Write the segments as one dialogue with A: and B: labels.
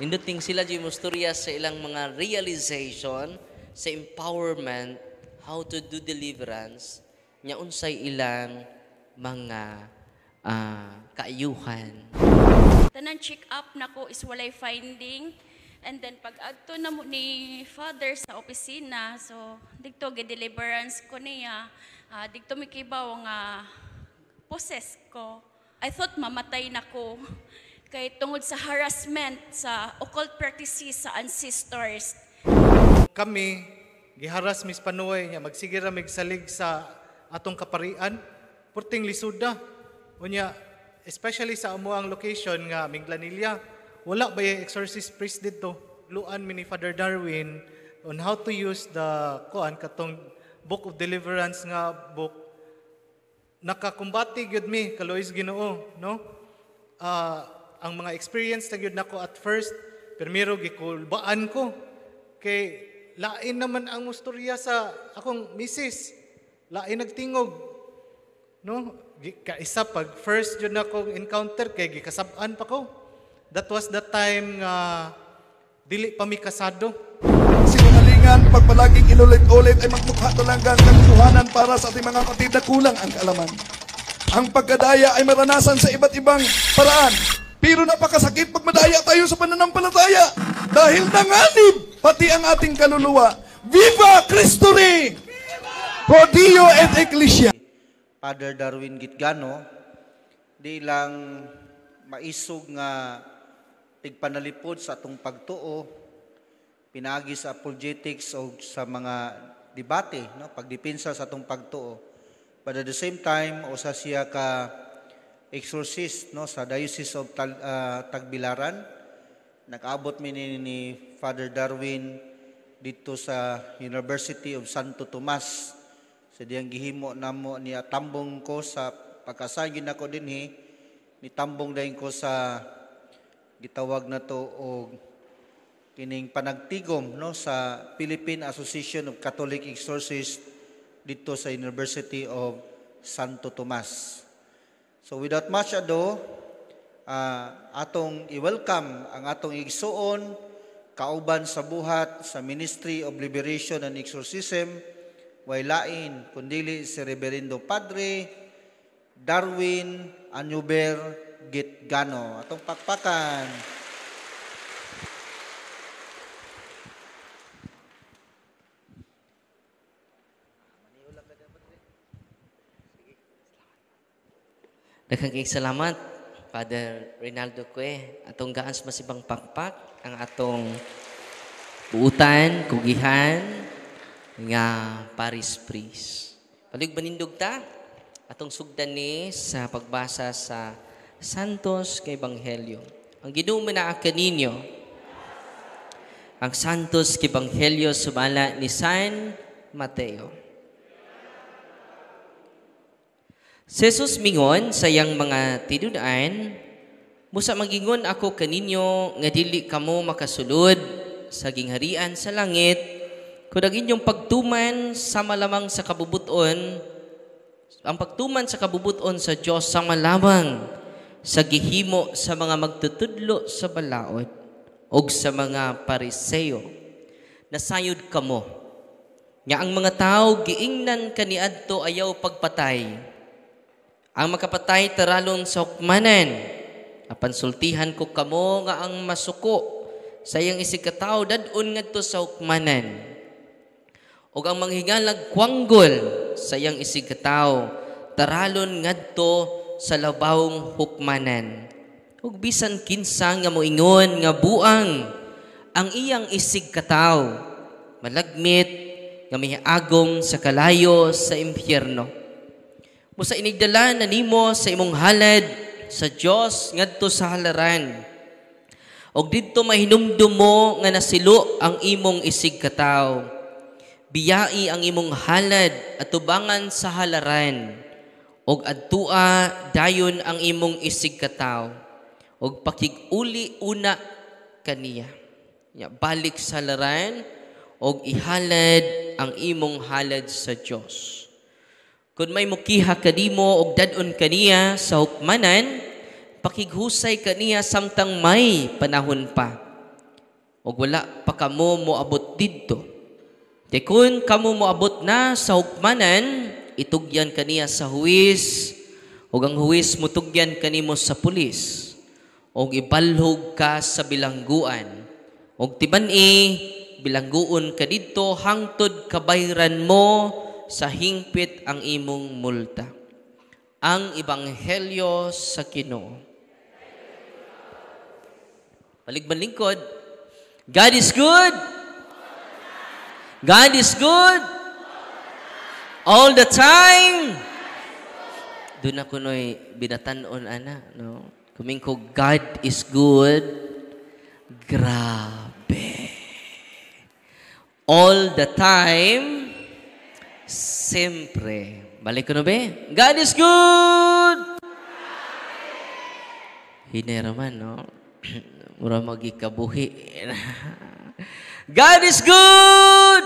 A: Induting sila di musturya sa ilang mga realization, sa empowerment, how to do deliverance, nya unsay ilang mga kaayuhan.
B: Tanan check up nako is walay finding. And then pag adto na mo ni father sa opisina, so dito gi-deliverance ko niya, dito mikibaw nga possess ko. I thought mamatay nako kay tungod sa harassment sa occult practices sa ancestors.
C: Kami giharas mis panuway nya magsigira migsalig sa atong kaparian purting lisuda unya especially sa amuang location nga Minglanilla. Wala ba yung exorcist priest dito? Luan mi ni Father Darwin on how to use the katong Book of Deliverance nga book. Nakakumbati gyud mi kalois Ginoo, no? Ang mga experience na gyud nako at first, permiro gikulbaan ko kay lain naman ang mustorya sa akong misis. Lain nagtingog. No? Kaisa pag first gyud nako encounter kay gikasab-an pa ko. That was the time nga dili pa mi kasado.
D: Sinungalingan, pagpalaging inulit-ulit ay magmukha talagang kaguluhanan para sa ating mga kapatid na kulang ang kaalaman. Ang pagkadaya ay maranasan sa iba't ibang paraan. Pero napakasakit pag madaya tayo sa pananampalataya dahil nanganib pati ang ating kaluluwa. Viva Cristo Rey! Pro Dio et Ecclesia.
E: Father Darwin Gitgano, di lang maisog nga tigpanalipod sa atong pagtuo, pinagi sa apologetics o sa mga debate, no? Pagdepensa sa atong pagtuo. But at the same time, usa siya ka exorcist, no? Sa Diocese of Tagbilaran. Nag-abot mi ni Father Darwin dito sa University of Santo Tomas. Sa diyang gihimo namo niya tambong ko sa pagkasagin ako dinhi, ni tambong dahin ko sa gitawag na to o kining panagtigom, no, sa Philippine Association of Catholic Exorcists dito sa University of Santo Tomas. So without much ado, atong i-welcome ang atong igsuon kauban sa buhat sa Ministry of Liberation and Exorcism, way lain kundili si Reverendo Padre Darwin Anyuber Gitgano. Atong pakpakan.
A: Daghang salamat, Father Reynaldo Cue. Atong gaans masibang pakpak ang atong buutan, kugihan, nga Paris Priest. Palig banindog ta, atong sugdan ni sa pagbasa sa Santos kay Ebanghelyo. Ang Ginoo manaakan ninyo, ang Santos kay Ebanghelyo sumala ni San Mateo. Si Jesus mingon sa iyang mga tinudan, musa magingon ako kaninyo nga dili kamo makasulod sa gingharian sa langit, kudag inyong pagtuman sa malamang sa kabubuton, ang pagtuman sa kabubuton sa Dios sa malamang sa gihimo sa mga magtutudlo sa balaod o sa mga Pariseo. Nasayod kamo nga ang mga tao giingnan kaniadto ayaw pagpatay. Ang makapatay taralon sa hukmanan. Apansultihan ko kamo nga ang masuko sa iyang isikataw dadun ngadto sa hukmanan. O ang manghingalag kwanggol sa iyang isikataw taralon ngadto sa labawong hukmanan. Ug bisan kinsa nga moingon nga buang ang iyang isigkataw, malagmit nga miagom sa kalayo sa impyerno. Musa inigdala na nimo sa imong halad sa Dios ngadto sa halaran. Og didto mahinumdum mo nga nasilo ang imong isigkataw. Biyai ang imong halad at tubangan sa halaran. Og adtua dayon ang imong isigkataw. Og pakiguli una kaniya. Balik sa halaran og ihalad ang imong halad sa Dios. Kung may mukiha kanimo og dadon kaniya sa hukmanan, pakighusay kaniya samtang may panahon pa. o wala pa kamo moabot didto. Kay kun kamo moabot na sa hukmanan, itugyan kaniya sa huwis, o ang huwis mutugyan kanimo sa pulis, o ibalhog ka sa bilangguan, o tiban-i, bilangguon ka didto, hangtod kabayran mo sa hingpit ang imong multa. Ang Ebanghelyo sa Ginoo. Balik-balingkod. God is good. God is good. All the time. Doon ako no'y binatanon, ana. No? Kuming ko, God is good. Grabe. All the time. Siyempre. Balik ko na ba? God is good! Hineraman, no? Mura magikabuhi. God is good!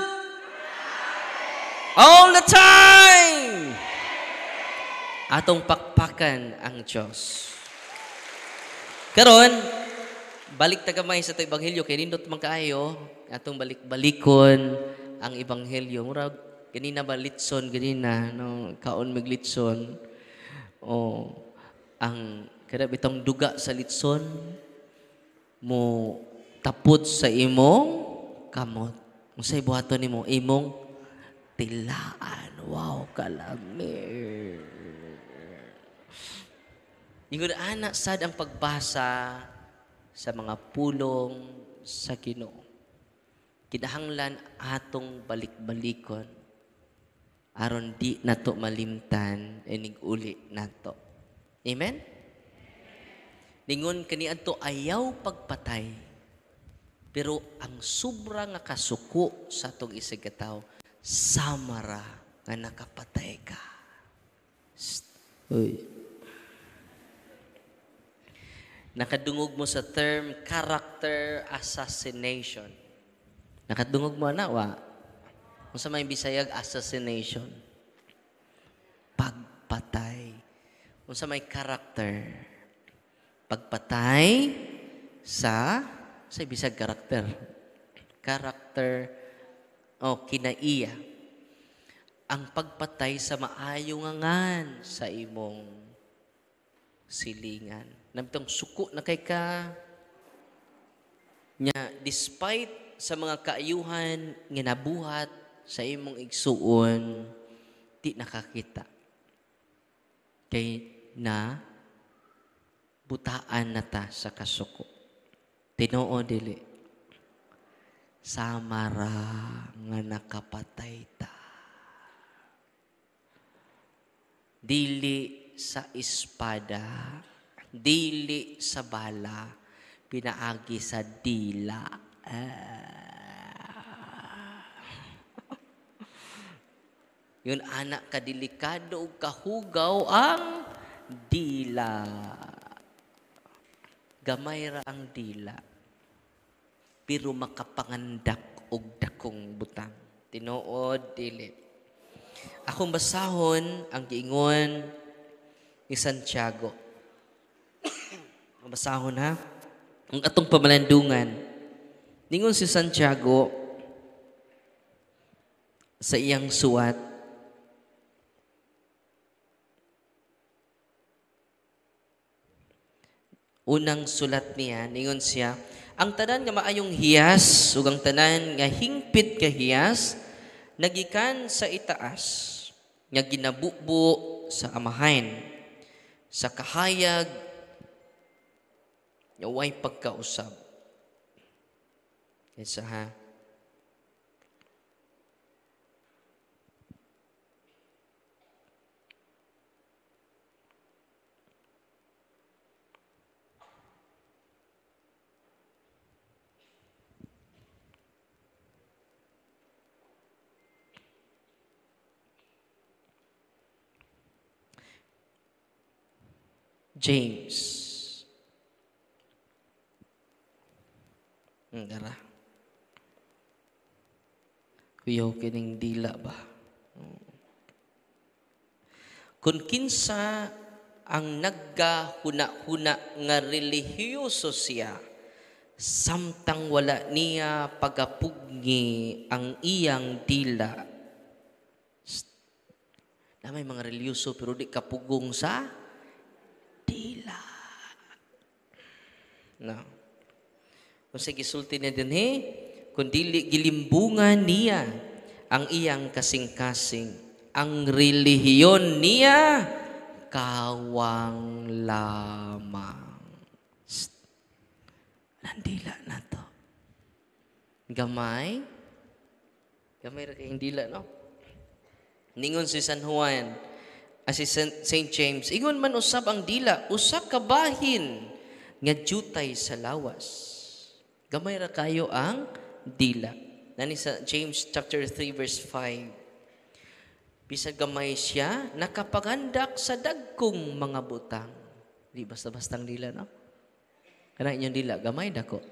A: All the time! Atong pakpakan ang Diyos. Karon, balik tagamay sa ito Ebanghelyo. Kaya nindot man kaayo, atong balik-balikon ang Ebanghelyo. Murag, ganina ba litson, ganina, no? Kaon maglitson. O, ang, kada bitong duga sa litson, mo tapot sa imong kamot. Musay buhaton nimo imong tilaan. Wow, kalami. Ingod ana sad ang pagbasa sa mga pulong sa Ginoo. Kinahanglan atong balik-balikon aron di nato malimtan inig uli nato. Amen? Ningon kaniadto ayaw pagpatay. Pero ang sobra nga kasuko sa atong isigataw, samara nga nakapatay ka. Uy. Nakadungog mo sa term character assassination. Nakadungog mo na, wa? Kung sa may Bisayag, assassination. Pagpatay. Kung sa may character. Pagpatay sa Bisayag character. Character, kinaiya. Ang pagpatay sa maayong ngan sa imong silingan. Nabitong suko na kay ka. Nya, despite sa mga kaayuhan nga nabuhat sa imong igsuon, di nakakita. Kay na butaan na ta sa kasuko. Tinoo dili. Samara nga nakapatay ta. Dili sa espada, dili sa bala, pinaagi sa dila. Yun anak kadelikado ug kahugaw ang dila. Gamay ra ang dila. Pero makapangandak og dakong butang. Tinuod dili. Akong basahon ang giingon ni Santiago. Basahon ha. Ang atong pamalandungan. Ningon si Santiago sa iyang suwat, unang sulat niya, ningon siya, ang tanan nga maayong hiyas, ug ang tanan nga hingpit ka hiyas, nagikan sa itaas, nga ginabubo sa amahan, sa kahayag, nga way pagkausab. Isa ha. James. Dara. Kuyaw kining dila ba? Kung kinsa ang naggahuna-huna nga relihiyoso siya, samtang wala niya pagapugni ang iyang dila. Na may mga reliyoso pero di kapugong sa dila. No. Kung sa gisulti na din kung dili gilimbungan niya ang iyang kasing-kasing, ang relihiyon niya kawang lamang. Nandila na to. Gamay ra kayong dila, no? Ningon si San Juan, si St. James, ingon man usab ang dila, usa ka bahin nga jutay sa lawas. Gamay ra kayo ang dila. Nani sa James chapter 3 verse 5. Bisag gamay siya, nakapagandak sa dagkong mga butang. Di basta-bastang dila, no? Kana inyong dila, gamay dako.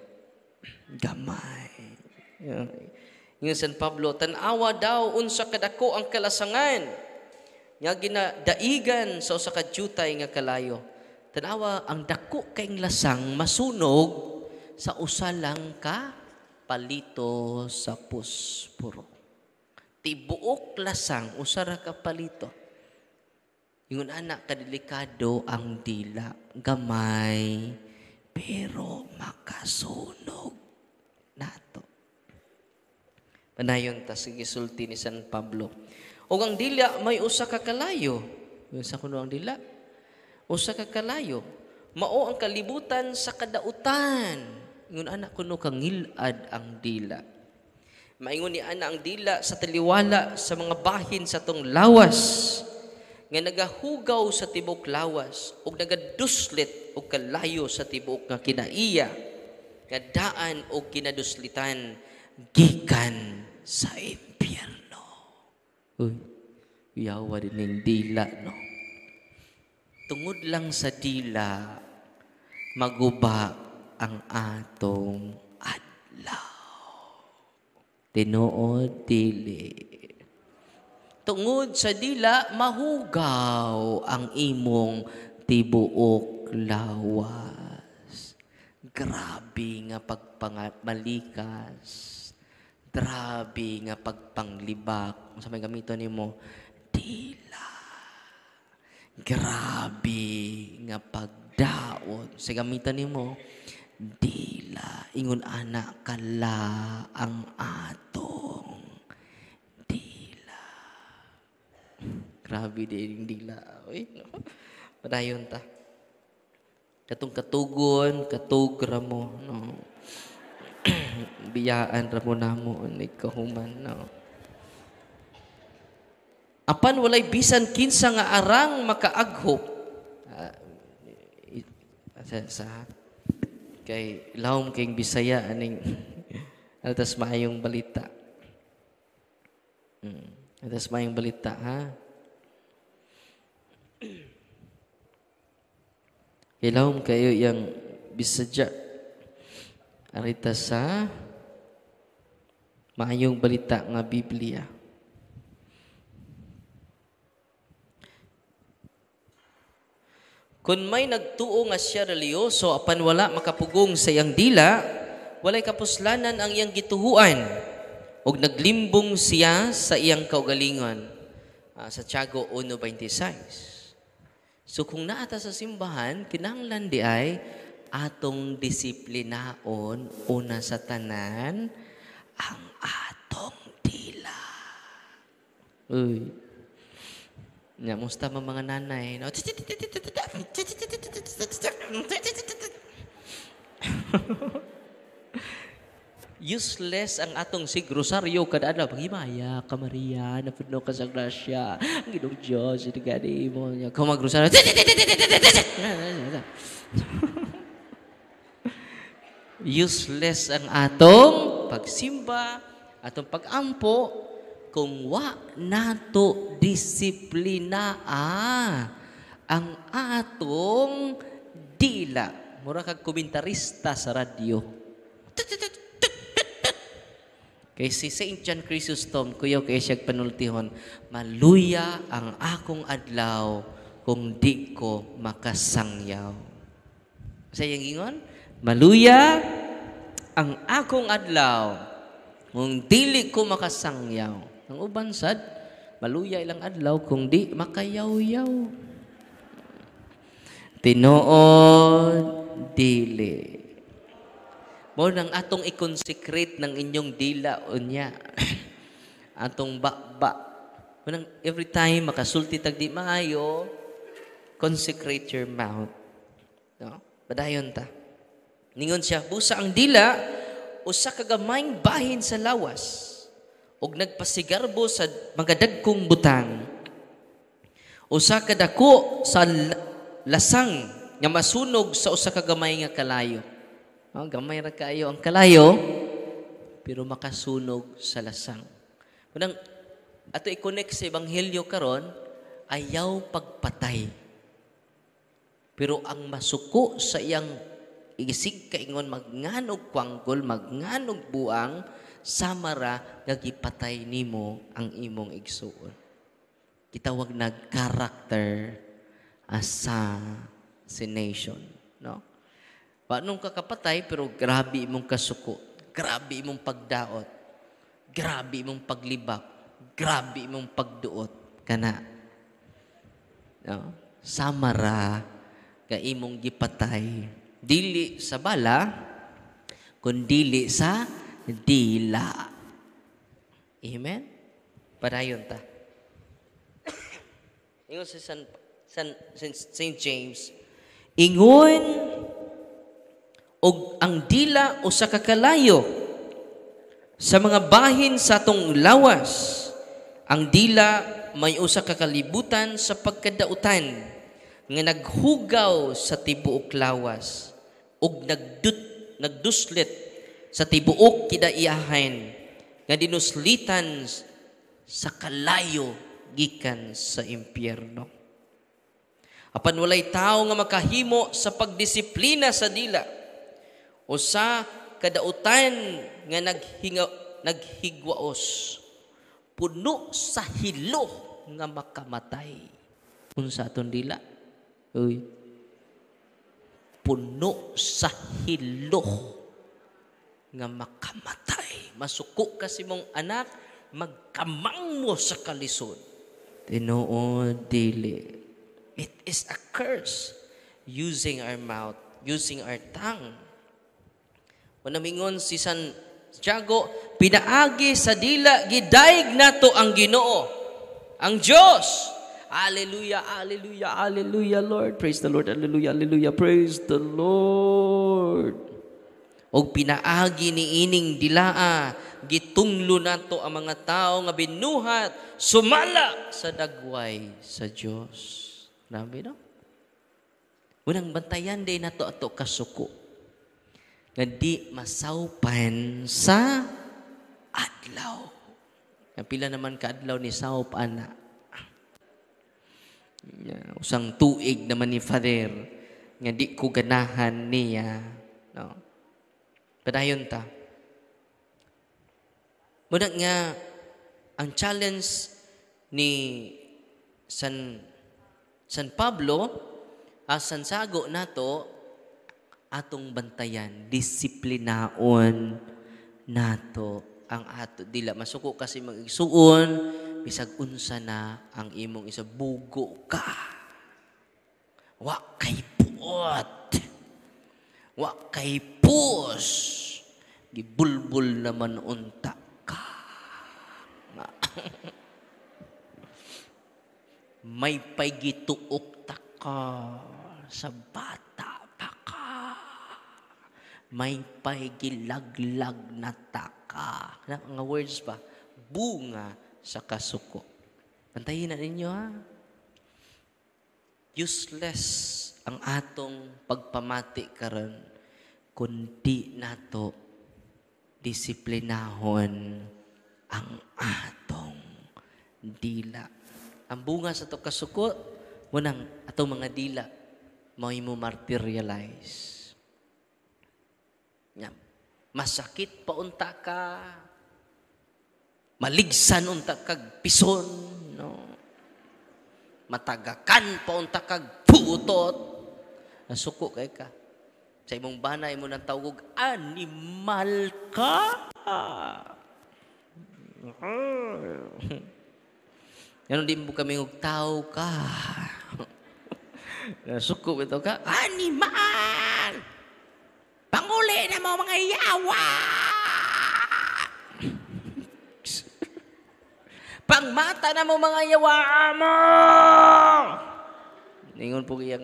A: Gamay. Yung San Pablo, tanawa daw unsa kadako ang kalasangan nga ginadaigan sa usa ka jutay nga kalayo. Tanawa ang dako kayong lasang masunog sa usa lang ka palito sa puspuro. Tibuok lasang usa ra ka palito. Ingon anak kadelikado ang dila, gamay pero makasunog nato. Panayon ta sige sulti ni San Pablo. O ang dila may usa ka kalayo. Sa kuno ang dila. Usa ka kalayo. Mao ang kalibutan sa kadautan. Ingon anak kuno kang ngilad ang dila. Maingon ni ana ang dila sa taliwala sa mga bahin sa tong lawas nga nagahugaw sa tibok lawas ug nagaduslit og kalayo sa tibok nga kinaiya nga daan og kinaduslitan gikan sa impyerno. Uy, yawa din ng dila, no? Tungod lang sa dila, maguba ang atong adlaw. Tinuod dili. Tungod sa dila, mahugaw ang imong tibuok lawas. Grabe nga pagpangmalikas. Grabe nga pagpanglibak. Sa may gamiton nimo, dila. Grabe nga pagdaot. Sa gamiton nimo, dila. Ingon anak kala ang atong dila. Grabe din dila. Uy, no? Padayon ta. Katong katugon, katugra mo, no? Biyaan ra mo namo ni kahuman, no? Apan walay bisan kinsa nga arang makaaghop. Sa kay lawom kayong Bisaya aning atas maayong balita. Atas maayong balita, ha? Ilawom kayo yang Bisaya arita sa maayong balita nga Biblia. Kung may nagtuo nga siya reliyoso apan wala makapugong sa iyang dila, walay kapuslanan ang iyang gituhuan ug naglimbong siya sa iyang kaugalingon. Sa Tiago 1:26. So kung naata sa simbahan, kinahanglan di ay atong disiplinaon una sa tanan ang atong dila. Uy. Nya musta mga nanay, no? Useless ang atong sigrosaryo kada adlaw pagimaya ka Maria napudno ka sa grasya ang Ginoong Dios idigani mo nya ka magrosaryo. Useless ang atong pagsimba, atong pagampo kung wa nato disiplina ang atong dila. Mura kag komentarista sa radyo. Kay si St. John Chrysostom, kuyaw kay siyag panultihon, maluya ang akong adlaw kung di ko makasangyaw. Sa iyang ingon, maluya ang akong adlaw, kung dili ko makasangyaw. Ang uban sad, maluya ilang adlaw kung di makayaw-yaw. Tinuod, dili. Mo nang atong i-consecrate ng inyong dila unya. Atong bakba. Mo nang every time makasulti tag di maayo, consecrate your mouth. No? Padayon ta. Ningon siya, busa ang dila, usa ka gamayng bahin sa lawas, ug nagpasigarbo sa mga dagkong butang. Usa ka dako sa lasang nga masunog sa usa ka gamay nga kalayo. Oh, gamay ra kayo ang kalayo, pero makasunog sa lasang. Unang ato i-connect sa ebanghelyo karon, ayaw pagpatay. Pero ang masuko sa iyang igisig kaingon magnganog kwanggol, magnganog buang, samara nga gipatay nimo ang imong igsuon. Gitawag na character assassination, no? Paanong kakapatay pero grabe imong kasuko, grabe imong pagdaot, grabe imong paglibak, grabe imong pagduot kana. No? Samara nga imong gipatay dili sa bala kundi sa dila. Amen? Padayon ta. Ingon si St. James, ingon og ang dila usa ka kalayo sa mga bahin sa atong lawas. Ang dila may usa ka kalibutan sa pagkadautan nga naghugaw sa tibuok lawas ug nagduslit sa tibuok kidaiyahan nga dinuslitan sa kalayo gikan sa impyerno. Apan walay tao nga makahimo sa pagdisiplina sa dila, usa kadautan nga naghigwaos, puno sa hilo nga makamatay. Unsa aton dila? Uy. Puno sa hilo nga makamatay. Masuko kasi mong anak, magkamang mo sa kalisod. Tinuod dili. It is a curse using our mouth, using our tongue. Manamingon si San Tiago, pinaagi sa dila, gidaig nato ang Ginoo, ang Diyos. Hallelujah, hallelujah, hallelujah, Lord. Praise the Lord, hallelujah, hallelujah, praise the Lord. O pinaagi ni ining dilaa, gitunglo nato ang mga tao nga binuhat, sumala sa dagway sa Diyos. Grabe, no? Unang bantayan din nato ato kasuko nga di masawpan sa adlaw. Ang pila naman ka adlaw ni sawp ana. Usang tuig naman ni Father nga di ko ganahan niya, no? Padayon ta. Muna nga ang challenge ni San Pablo, San Sago nato, atong bantayan, disiplinaon nato ang ato dila. Masuko kasi mag-igsuon, bisag unsa na ang imong isa, bugo ka. Wa kay puot. Wa kay pus. Gibulbul naman unta ka. May paygituok ta ka sa bata pa ka. May paygilaglag na ta ka. Ang words ba? Bunga sa kasuko. Pantayin na ninyo, ha? Useless ang atong pagpamati karon kundi nato disiplinahon ang atong dila. Ang bunga sa to kasuko, munang atong mga dila may mo materialize. Masakit pa unta ka, maligsan unta kag pison, no? Matagakan pa unta kag putot, nasuko kay ka. Sa imong bana, imo nang tawag, animal ka. Ganon din mo kami tao ka. Suko ito ka, animal! Panguli na mo mga yawa! Pangmata na mo mga yawa mo! Ningon po iyang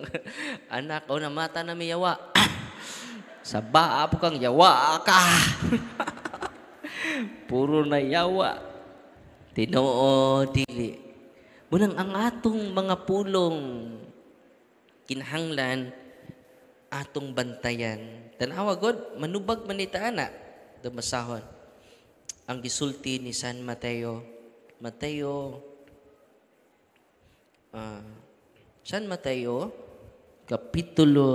A: anak, o na mata na may yawa. Sa baa po kang yawa ka. Puro na yawa. Tinoo, dili. Munang ang atong mga pulong kinahanglan atong bantayan. Tanawa God, manubag manita ana. Dumasahon. Ang gisulti ni San Mateo. San Mateo, Kapitulo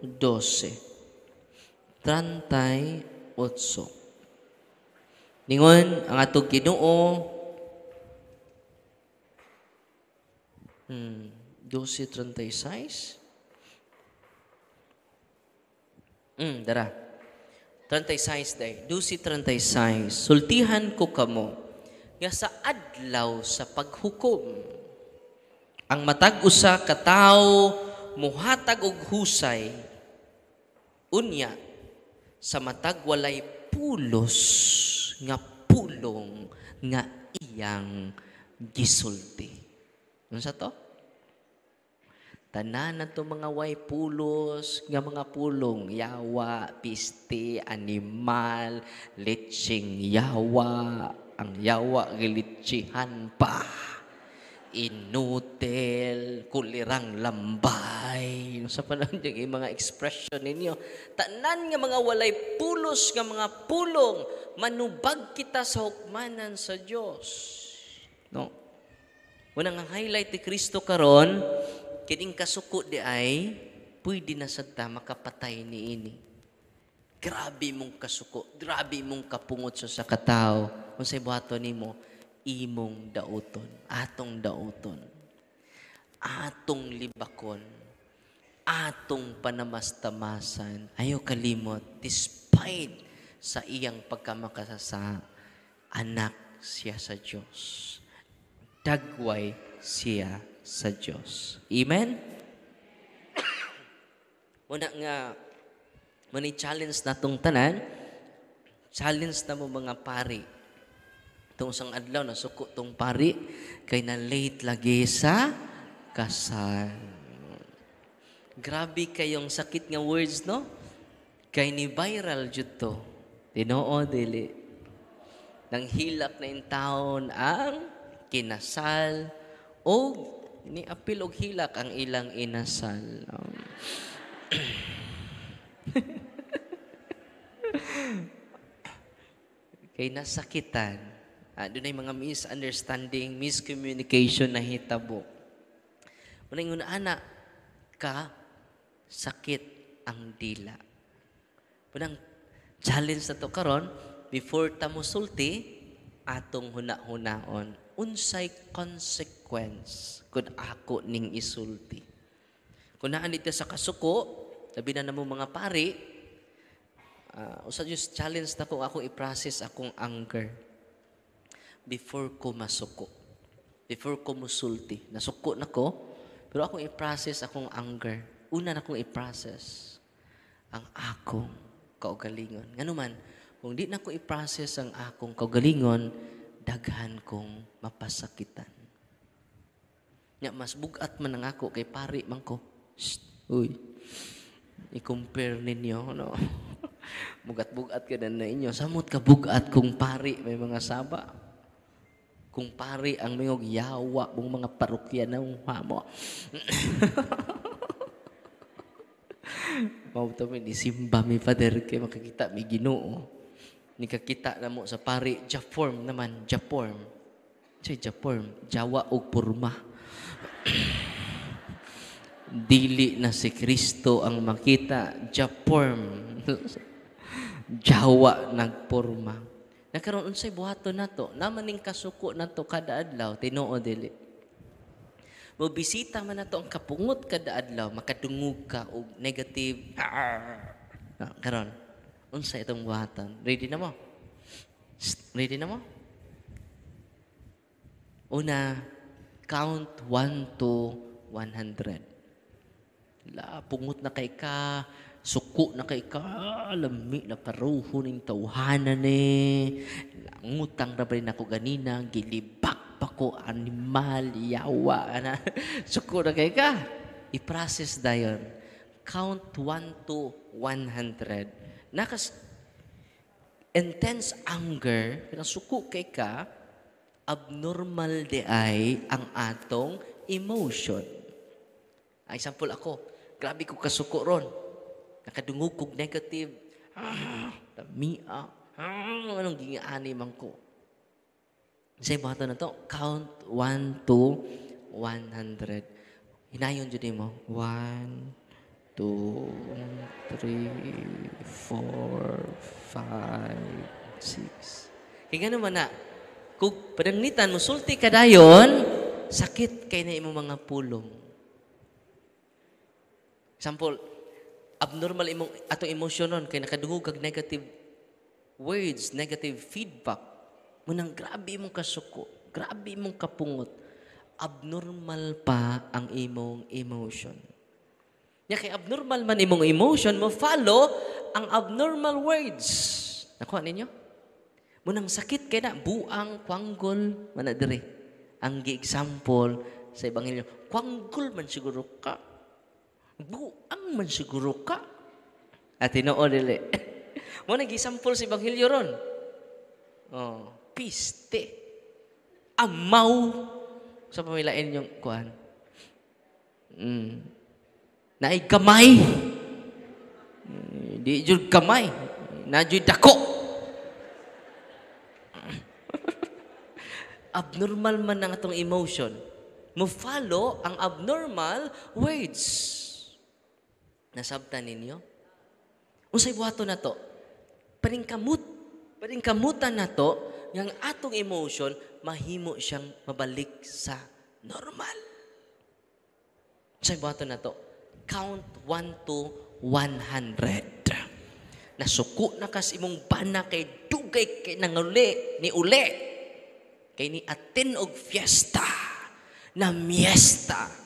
A: 12, 38. Ningon, ang atong Ginoo, 12:36. Dara. 36 day. 12:36. Sultihan ko kamo nga sa adlaw sa paghukom. Ang matag usa ka tawo muhatag og husay. Unya sa matag walay pulos nga pulong nga iyang gisulti. Unsa to? Tanan nato mga way pulos nga mga pulong, yawa, piste, animal, leching yawa, ang yawa gilitsihan pa. Inutil, kulirang lambay. Sa panahon yung mga expression ninyo. Tanan nga mga walay pulos nga mga pulong, manubag kita sa hukmanan sa Diyos. No? Unang ang highlight ni Kristo karon, kining kasuko di ay, pwede na sadta makapatay ni ini. Grabe mong kasuko, grabe mong kapungot sa katao. Kung sa'y buhato nimo, imong dauton, atong dauton, atong libakon, atong panamastamasan. Ayaw kalimot, despite sa iyang pagkamakasasa, anak siya sa Diyos. Dagway siya sa Diyos. Amen? Muna nga, mani-challenge na itong tanan, challenge na mo mga pari. Itong isang adlaw, nasuko itong pari, kay na late lagi sa kasal. Grabe kayong sakit nga words, no? Kay ni viral jud to. Tinoo, dili. Nang hilak na yung taon ang kinasal o ni apil og hilak ang ilang inasal. Kay nasakitan. Doon ay mga misunderstanding, miscommunication na hitabo. Unang una, anak ka, sakit ang dila. Unang challenge na to karon, before ta mo sulti, atong huna-hunaon. Unsay consequence kung ako ning isulti. Kung naan dito sa kasuko, sabi na mo mga pari, usa just challenge na ko ako i-process akong anger before ko masuko. Before ko musulti. Nasuko na ko, pero akong i-process akong anger. Una na akong i-process ang akong kaugalingon. Ngano man, kung di na ko i-process ang akong kaugalingon, daghan kong mapasakitan. Nya mas bugat man ang ako kay pari man ko. Uy. I-compare ninyo, no? Bugat-bugat ka na inyo. Samot ka bugat kung pari may mga saba. Kung pari ang mayong yawa mong mga parokya na mo. Mauto mi ni simba mi father kay makakita mi Ginoo. Ni kakita na mo sa pari Jaform naman, Jaform. Jaform, Jawa og porma. Dili na si Kristo ang makita, Jaform. Jawa nagporma. Nakaroon unsay buhaton nato, naman ning kasuko nato kada adlaw, Tinoo dili. Mobisita man nato ang kapungot kada adlaw, makadungog ka og negative. Karon, unsa itong buhatan? Ready na mo? Ready na mo? Una, count 1 to 100. Pungot na kay ka, suko na kay ka, lami na paruho ng tawhanan ni. Ngutang na ba rin ako ganina, gilibak pa ko, animal, yawa, na. Suko na kay ka. I-process dayon. Count 1 to 100. Nakas intense anger, pinasuko kay ka, abnormal di ay ang atong emotion. Ay, example ako, grabe ko kasuko ron. Nakadungog kog negative. Lamia. Anong gingaani man ko? Sa ibato na to, count 1 to 100. Hinayon dyan mo. 1, 2, 3, 4, 5, 6. Kaya nga naman na, kung padanglitan mo, sulti ka dayon, sakit kay na imong mga pulong. Example, abnormal imong atong emosyon nun, kay nakadungog kag negative words, negative feedback. Munang grabe imong kasuko, grabe imong kapungot. Abnormal pa ang imong emotion. Nya kay abnormal man imong emotion, mo follow ang abnormal words. Nakuha ninyo? Munang sakit kay na buang, kwanggol, mana dire. Ang gi-example sa ebanghelyo, kwanggol man siguro ka. Buang man siguro ka. At tinoo dili. Mo nag-example sa ebanghelyo ron. Oh, piste. Amaw. Sa pamilain yung kuhan. Naay gamay. Di jud gamay. Na jud dako. Abnormal man ang atong emotion. Mo follow ang abnormal words. Nasabtan ninyo? Unsay buhaton na to? Paningkamutan na to, yung atong emotion, mahimo siyang mabalik sa normal. Unsay buhaton na to? Count 1 to 100. Nasuko na kas imong bana kay dugay kay nanguli ni uli. Kay ni atin og fiesta. Na miesta.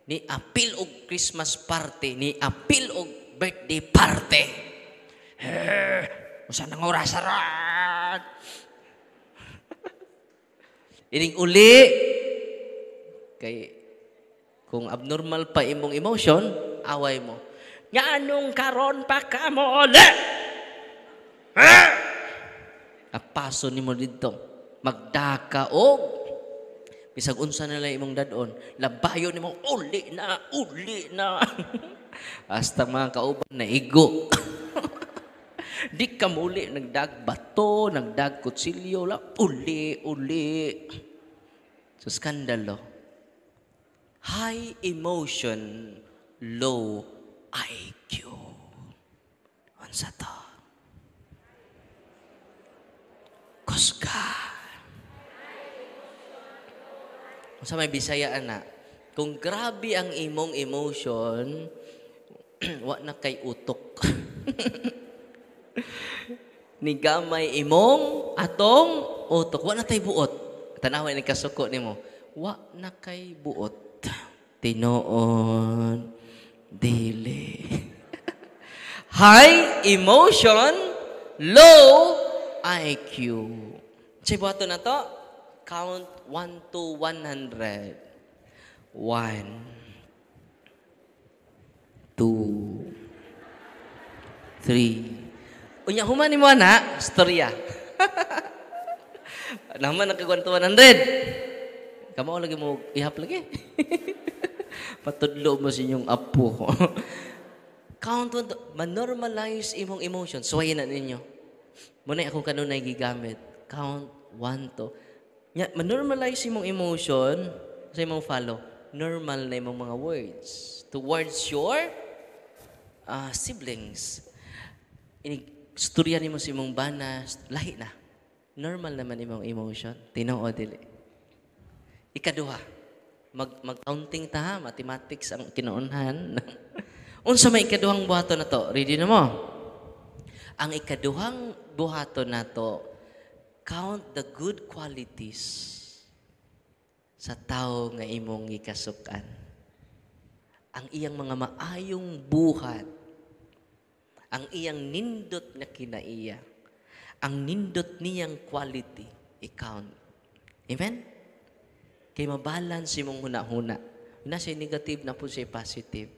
A: Ni apil og Christmas party, ni apil og birthday party. Usa nang oras aran. Ining uli kay kung abnormal pa imong emotion, away mo. Nganong karon pa ka mo uli? Apaso nimo didto. Magdaka og bisag unsa na lang imong dadon, labayon nimo uli na. Hasta mga kauban na igo. Di ka muli nagdag bato, nagdag kutsilyo la, uli. So skandalo. High emotion, low IQ. Unsa to? Kusga. Sa may Bisaya na, kung grabe ang imong emotion, wa na kay utok. Ni gamay imong atong utok, wa na tay buot. Tanawa ni kasuko nimo, wa na kay buot. Tinuon dili. High emotion, low IQ. Say buhato na to. Count 1 to 100. 1, 2, 3. Unya human ni mo na, storya. Naman nakagwan to 100. Kamo lagi mo ihap lagi. Patudlo mo sa inyong apo. Count 1 to, man-normalize imong emotion. Suwayin na ninyo. Muna akong kanunay gigamit. Count 1 to. Man-normalize imong emotion sa imong follow. Normal na imong mga words towards your siblings. Istorya nimo sa imong bana, lahi na. Normal naman imong emotion. Tinuod dili. Ikaduha, mag-counting ta ha, mathematics ang kinuunhan. Unsa may ikaduhang buhaton na to? Ready na mo? Ang ikaduhang buhaton na to, count the good qualities sa tao nga imong gikasukan. Ang iyang mga maayong buhat, ang iyang nindot na kinaiya, ang nindot niyang quality, i-count. Amen? Kay mabalance imong huna-huna. Una siya negative na po siya positive.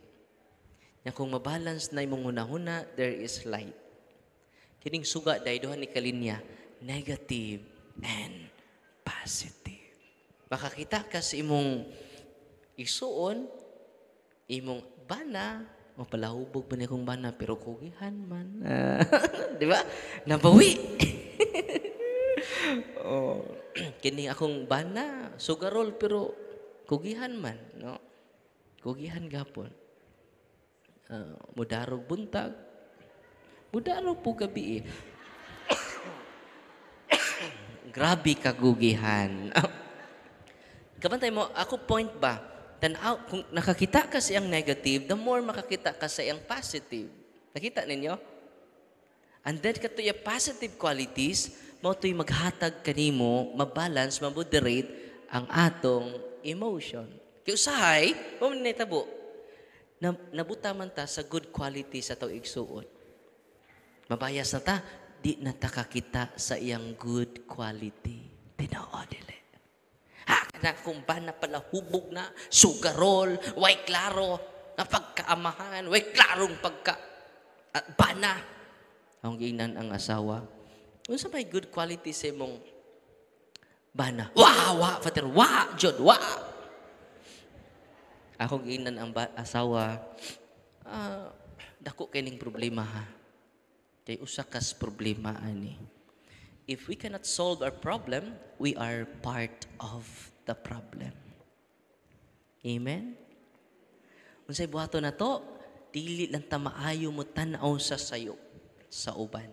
A: Yan kung mabalance na imong huna-huna, there is light. Kining suga dahil doon ni kalinya, negative and positive. Makakita ka sa imong isuon, imong bana, o palahubog pa niya kong bana, pero kugihan man. Di ba? Nabawi. Oh, kini akong bana, sugarol, pero kugihan man. No? Kugihan gapon. Mudarog buntag. Mudarog po gabi eh. Grabe kagugihan. Kabantay mo, ako point ba? Tanaw, kung nakakita ka sa iyang negative, the more makakita ka sa iyang positive. Nakita ninyo? And then kato yung positive qualities, mo to'y maghatag kanimo, mabalance, mamoderate ang atong emotion. Kaya usahay, mo manitabo, nabuta man ta sa good qualities sa tao igsuon. Mabayas na ta, di na ta kakita sa iyang good quality. Tinoo dili. Na kung ba na pala hubog na, sugarol, way klaro, na pagkaamahan, way klarong bana. Ang ginan ang asawa. Kung sa may good quality sa mong bana, wa, father, wa, jod, wa. Ako ginan ang asawa, dako kining problema ha. Kay usakas problema ani. If we cannot solve our problem, we are part of the problem. Amen? Unsay buhaton na to, dili lang ta maayo mo tan-aw sa sayo sa uban.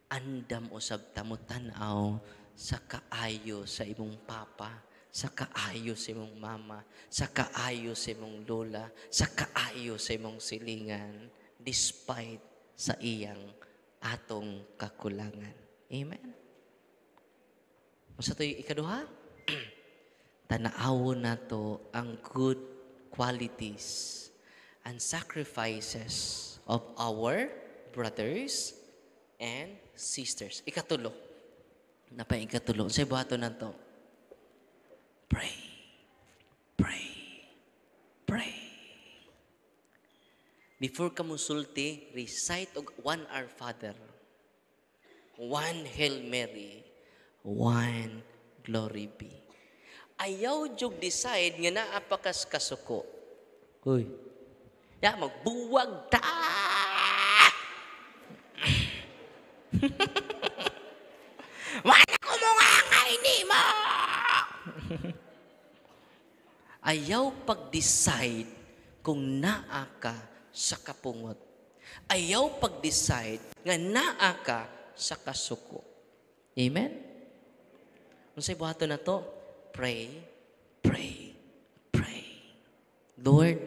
A: Andam usab ta mo tan-aw sa kaayo sa imong papa, sa kaayo sa imong mama, sa kaayo sa imong lola, sa kaayo sa imong silingan, despite sa iyang atong kakulangan. Amen? Unsa to'y ikaduha? Tanaawon nato ang good qualities and sacrifices of our brothers and sisters. Ikatulo. Napay ikatulo. Unsay buhaton nato? Pray. Pray. Pray. Before ka musulti, recite og one Our Father, one Hail Mary, one Glory be. Ayaw jug decide nga naa pa kas kasuko. Hoy. Ya magbuwag ta. Wala ko mo nga ni mo. Ayaw pag-decide kung naa ka sa kapungot. Ayaw pag-decide nga naa ka sa kasuko. Amen? Unsay buhaton na to? Pray, pray, pray. Lord,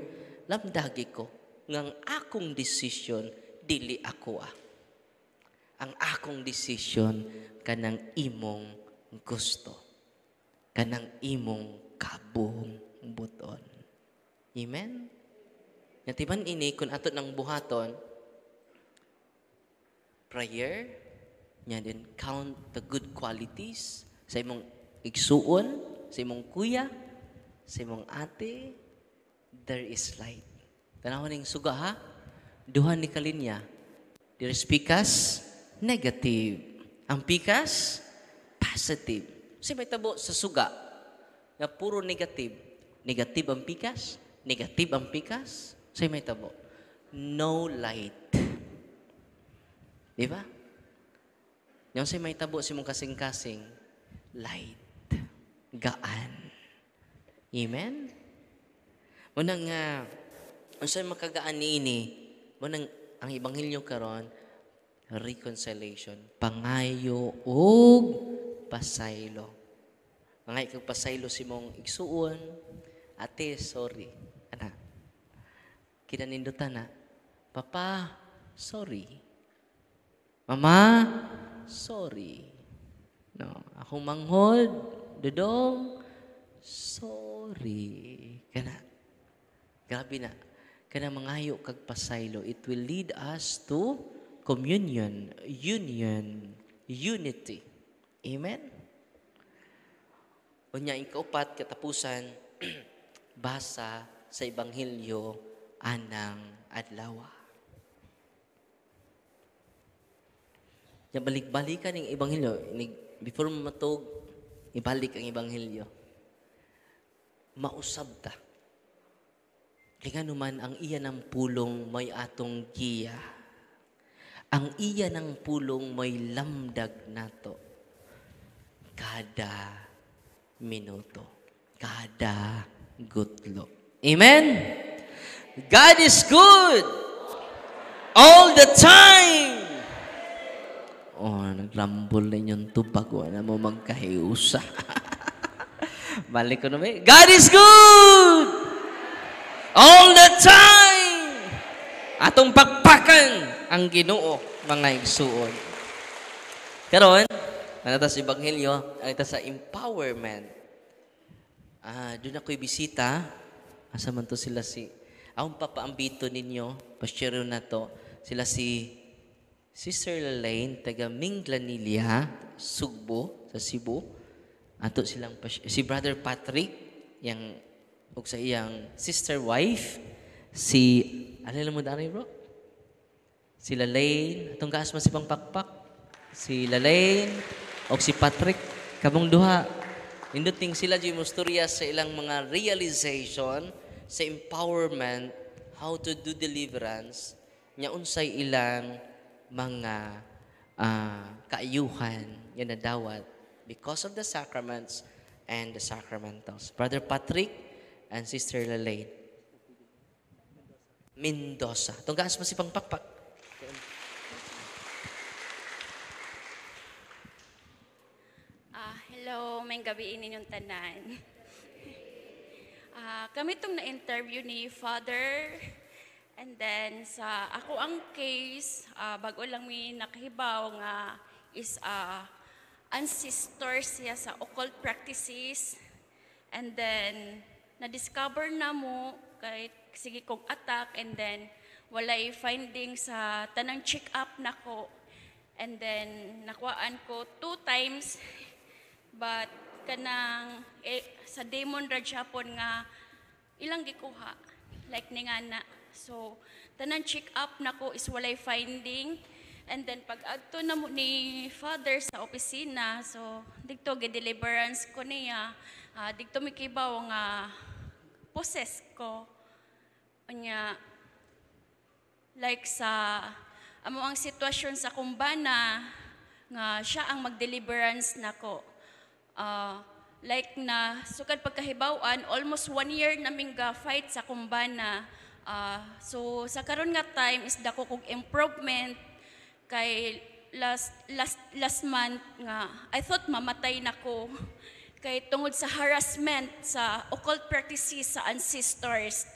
A: lamdagi ko ngang akong decision dili ako Ang akong decision kanang imong gusto. Kanang imong kabuhong buton. Amen? Natiban ini kung ato ng buhaton, prayer, nya din count the good qualities sa imong igsuon, sa imong kuya, sa imong ate, there is light. Tanawon ning suga ha, duha ni kalinya, there is pikas, negative. Ang pikas, positive. Kasi may tabo sa suga, na puro negative. Negative ang pikas, negative ang pikas, say may tabo. No light. Di ba? Yung say may tabo si mong kasing-kasing, light. Gaan. Amen? Munang ang say makagaan ni ini, munang ang Ebanghelyo karon, reconciliation. Pangayo og pasaylo. Mga ikagpasaylo si mong igsuon, ate, sorry. Ana, kinanindutan na, papa, sorry. Mama, sorry. No, akong manghod, dudong, sorry. Kana, grabe na. Kana mangayo kag pasaylo, it will lead us to communion, union, unity. Amen? Unya, ikaupat, katapusan, basa sa Ebanghelyo anang adlaw. Balik-balikan ang Ebanghelyo. Before mo matug, ibalik ang Ebanghelyo. Mausab ta. Kaya naman, ang iya ng pulong may atong giya. Ang iya ng pulong may lamdag nato. Kada minuto. Kada gutlo. Amen? God is good. All the time. Oh, naglambol na yung tubag. Wala mo magkahiusa. Balik ko naman. God is good! All the time! Atong pakpakan ang Ginoo, mga igsuon. Karon, nanata sa Ebanghelyo, nanata sa empowerment. Doon ako'y bisita. Asa man to sila akong papaambito ninyo, pasyero na to, sila si Sister Lalaine, taga Minglanilla, Sugbo, sa Cebu. Ato silang, si Brother Patrick, yang, ug sa iyang sister wife, ano lang mo dali bro? Si Lalaine, atong gaas man si Pangpakpak, si Lalaine, o si Patrick, kamong duha. Induting sila di musturya sa ilang mga realization, sa empowerment, how to do deliverance, nya unsay ilang mga kaayuhan yan na dawat because of the sacraments and the sacramentals. Brother Patrick and Sister Lalaine Mendoza. Tunggaas mo si Pangpakpak.
B: Hello, may gabi ninyong tanan. Kami itong na-interview ni Father. And then, sa ako ang case, bago lang may nakahibaw nga is ancestor siya sa occult practices. And then, na-discover na mo kahit sige kong attack. And then, walay finding sa tanang check-up na ko. And then, nakuhaan ko 2 times. But, kanang, sa demon rajapon nga, ilang gikuha. Like ni nga na. So, tanan check up na ko is walay finding. And then, pag agto na mo ni Father sa opisina, so, dito, deliverance ko niya. Dito may kibaw nga possess ko. Anya, like sa, amo ang sitwasyon sa kumbana, nga siya ang mag-deliverance na ko. Like na, sukad pagkahibawan, almost 1 year naming ga-fight sa kumbana. So sa karon nga time is dako kog improvement kay last month nga I thought mamatay nako kay tungod sa harassment sa occult practices sa ancestors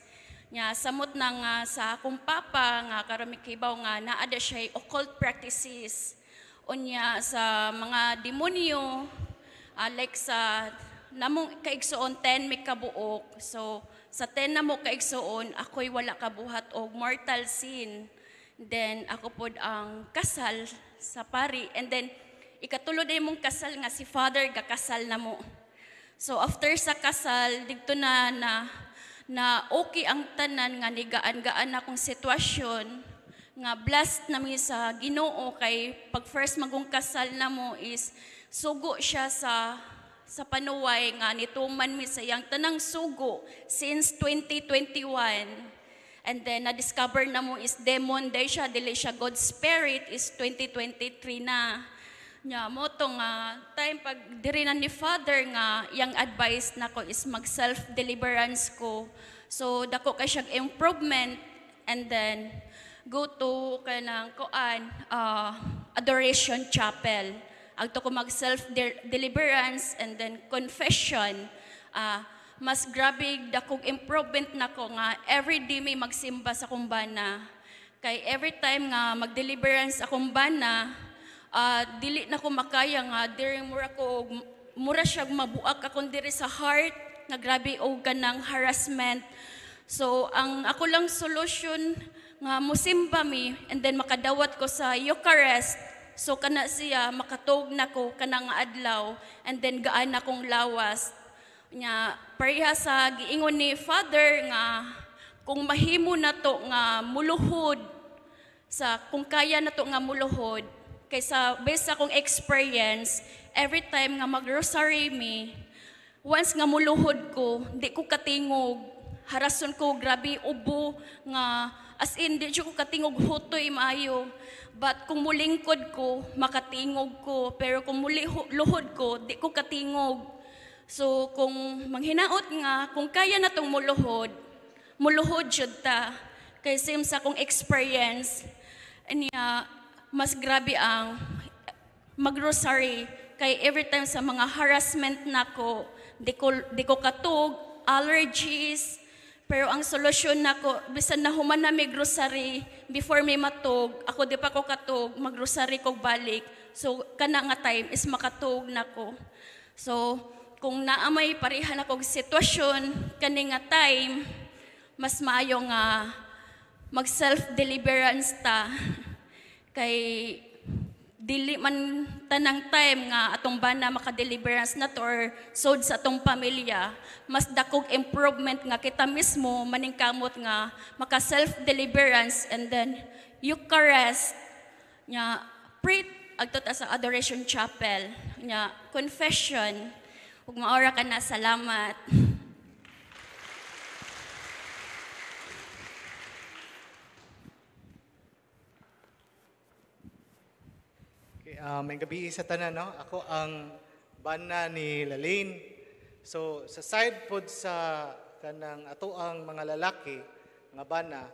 B: nya samot na nga sa akong papa nga karon mikibaw nga naa da siya occult practices unya sa mga demonyo like sa namong kaigsuon 10 may kabuok so sa 10 na mo kaigsuon, ako'y wala kabuhat og mortal sin. Then, ako pod ang kasal sa pari. And then, ikatulo din mong kasal nga si Father, gakasal na mo. So, after sa kasal, dito na okay ang tanan nga nigaan-gaan akong sitwasyon. Nga blessed nami sa Ginoo kay pag first magong kasal na mo is sugo siya sa panuway nga nituman mi sa iyang tanang sugo since 2021. And then na-discover na mo is demon day siya, dili siya God Spirit is 2023 na. Nya mo tong time pag diri na ni Father nga yang advice nako is mag self-deliverance ko. So dako kay siya improvement and then go to kanang adoration chapel. agto ko mag self-deliverance and then confession. Mas grabe dakog improvement nako nga every day may magsimba sa kumbana. Kay every time nga mag-deliverance akong bana, dili na ko makaya nga diri mura siya mabuak akong diri sa heart nga grabe og kanang harassment. So ang ako lang solution nga musimba mi and then makadawat ko sa Eucharist. So kana siya makatog nako kanang adlaw and then gaan akong lawas. Nya pareha sa giingon ni Father nga kung mahimo na to nga muluhod sa kung kaya na to nga muluhod kaysa based sa akong experience every time nga mag-rosary mi once nga muluhod ko di ko katingog harason ko grabe ubo nga as in di ko katingog hutoy maayo but kung mulingkod ko makatingog ko pero kung luhod ko di ko katingog so kung manghinaot nga kung kaya na tong muluhod jud ta kay same sa akong experience niya mas grabe ang magrosary kay every time sa mga harassment nako di ko katug allergies pero ang solusyon nako bisan na human na may grocery before may matug ako di pa ko katug magrosary ko balik so kana nga time is makatug nako so kung naamay pareha na kog sitwasyon kani nga time mas maayo nga mag self-deliverance ta kay dili man tanang time nga atong bana maka-deliverance na to or sod sa atong pamilya mas dakog improvement nga kita mismo maningkamot nga maka self-deliverance and then Eucharist nya pray adto ta sa Adoration Chapel nya confession ug maora ka na salamat.
C: May gabi sa tanan, no? Ako ang bana ni Lalaine. So, sa side pod sa kanang atoang mga lalaki, mga bana,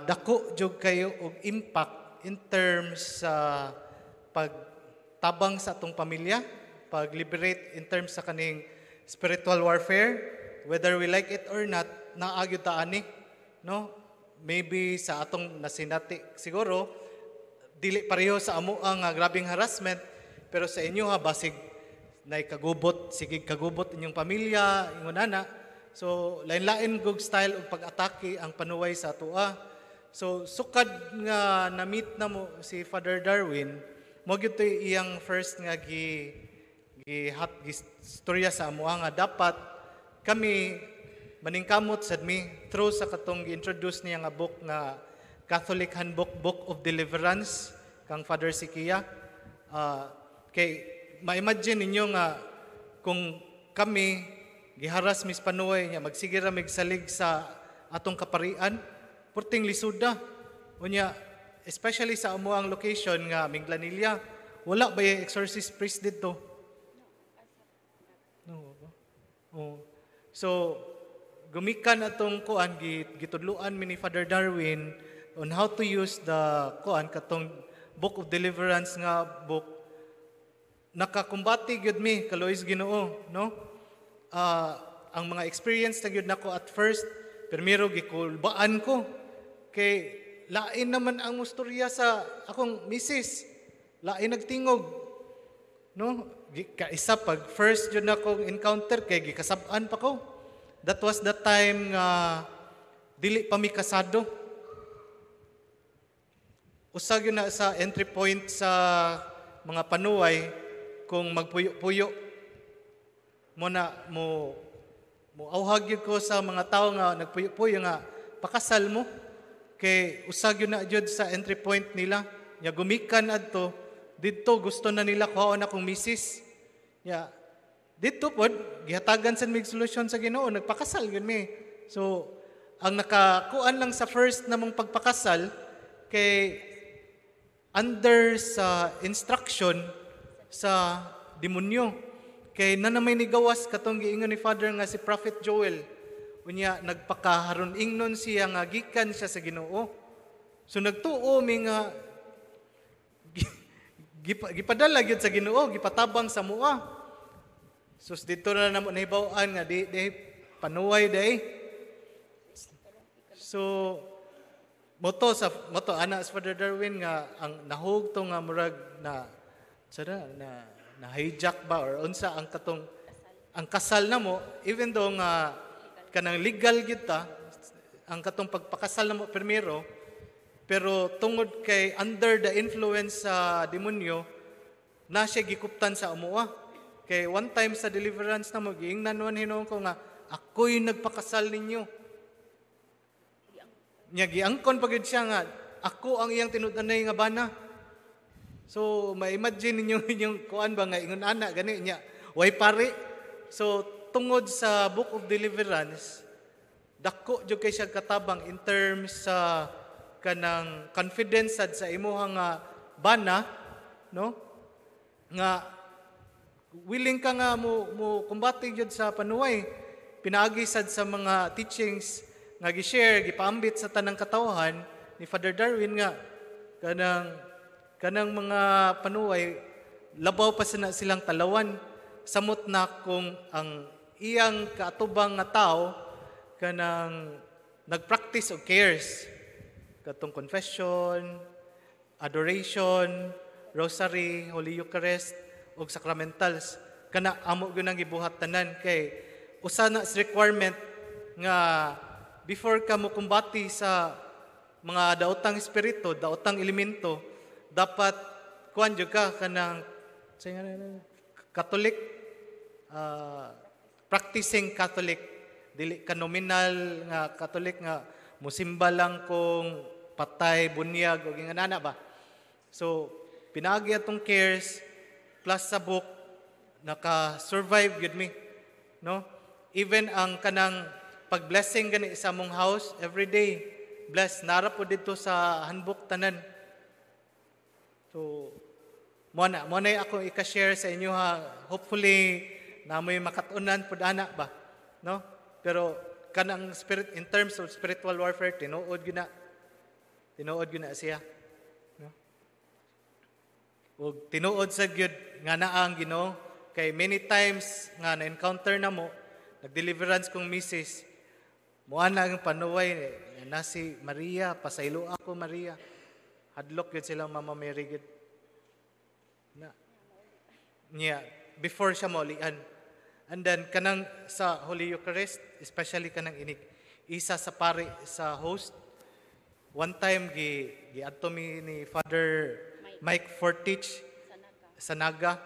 C: dako jud kayo og impact in terms sa pagtabang sa atong pamilya, pag-liberate in terms sa kaning spiritual warfare, whether we like it or not, naagyo ta ani, no? Maybe sa atong nasinati siguro, dili pareho sa amo ang grabing harassment pero sa inyo basig nay kagubot sige kagubot inyong pamilya ingon ana so lain-lain gug style og pag-atake ang panuway sa atoa so sukad nga na-meet na mo si Father Darwin mo gyud iyang first nga istorya sa amo nga dapat kami maningkamot sad mi through sa katong gi-introduce niya nga book nga Catholic Handbook, Book of Deliverance, kang Father Sikia. Kay ma-imagine ninyo nga kung kami giharas mis panuway niya, magsigira migsalig sa atong kaparian, purting lisuda. Unya, especially sa amuang location nga Minglanilla, wala ba yung exorcist priest dito? No. Oh. So, gumikan atong kuan gitudluan mi ni Father Darwin on how to use the kuan katong Book of Deliverance nga book nakakumbati gyud mi kalois Ginoo no ang mga experience na gyud nako at first primero gikulbaan ko kay lain naman ang mustorya sa akong misis lain nagtingog no kaisa pag first gyud nako encounter kay gikasab-an pa ko that was the time nga dili pa mi kasado. Usag yun na sa entry point sa mga panuway kung magpuyo-puyo mo na mo auhag yun ko sa mga tao nga nagpuyo-puyo nga pakasal mo kay usag yun na jud sa entry point nila nya gumikan adto didto gusto na nila kuhaon akong misis nya didto pod gihatagan sa mig solusyon sa Ginoo nagpakasal gyud mi so ang nakakuan lang sa first namong pagpakasal kay under sa instruction sa demonyo. Kay nanamay ni gawas katong giingon ni Father nga si Prophet Joel. Unya nagpakaharon ingnon siya nga gikan siya sa Ginoo. So nagtuo mi nga gipadala gyud sa Ginoo, gipatabang sa mua. Sus dito na namo nahibaw-an nga di panuway day. So moto ana sa Father Darwin nga ang nahug to nga murag na na hijack ba or unsa ang katong ang kasal namo, even though nga kanang legal gyud ta ang katong pagpakasal namo primero, pero tungod kay under the influence sa demonyo na siya gikuptan sa amuha. Kay one time sa deliverance namo giingnan man Hinuon ko nga ako'y nagpakasal ninyo. Nya giangkon pagid siya nga ako ang iyang tinud-anay nga bana. So ma-imagine ninyo inyong kuan ba nga ingon ana gani nya way pare. So tungod sa Book of Deliverance dako jud kay siya katabang in terms sa kanang confidence sad sa imuha nga bana, no? Nga willing ka nga mo kumbati jud sa panuway. Pinaagi sad sa mga teachings nga gi-share, gipaambit sa tanang katawhan ni Father Darwin nga kanang mga panuway labaw pa silang talawan samot na kung ang iyang kaatubang nga tao kanang nagpractice og cares katong confession, adoration, rosary, Holy Eucharist ug sacramentals kana amo gyud ang gibuhat tanan kay usa na sa requirement nga before ka mo kumbati sa mga daotang espiritu, daotang elemento, dapat kuan jud ka kanang Catholic, practicing Catholic, dili ka nominal nga Catholic nga musimba lang kung patay, bunyag o ginganana ba. So, pinagi atong cares plus sa book naka-survive yun mi, no? Even ang kanang pag-blessing gani sa mong house every day, bless nara po dito sa handbook tanan. So mo na ako i-share sa inyo ha. Hopefully na may makatunan pud ana ba, no? Pero kanang spirit in terms of spiritual warfare tinuod gyud na siya, no? Ug tinuod sa gyud nga naang Ginoo kay many times nga na-encounter na mo nag-deliverance kong misis muana ang panuway na si Maria, pasaylo ako Maria. Hadlok yun silang Mama Mary gid. Na niya before siya maulian. And then kanang sa Holy Eucharist, especially kanang inig isa sa pari sa host. One time giadto mi ni Father Mike Fortich sa Naga.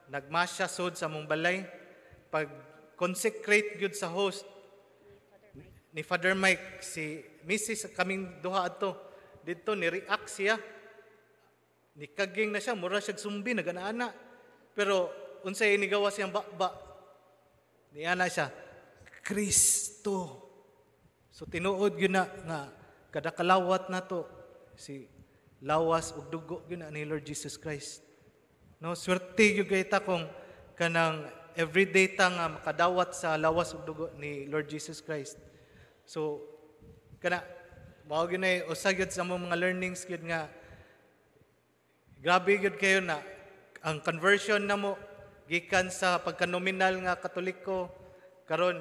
C: Nagmasya sud sa mong balay pag consecrate gyud sa host ni Father Mike, si Mrs. kaming duha ato dito ni-react siya, nikaging na siya, mura siya sumbi naganaana, pero unsay inigawa siyang bakba niya na siya Kristo. So tinuod gyud na nga kada kalawat na to si lawas ug dugo gyud na ni Lord Jesus Christ, no? Swerte gyud kay ta kung kanang everyday ta nga makadawat sa lawas ug dugo ni Lord Jesus Christ. So kana mao gyud na usa gyud sa mga learnings gyud nga grabe gyud kayo na ang conversion namo gikan sa pagka-nominal nga Katoliko karon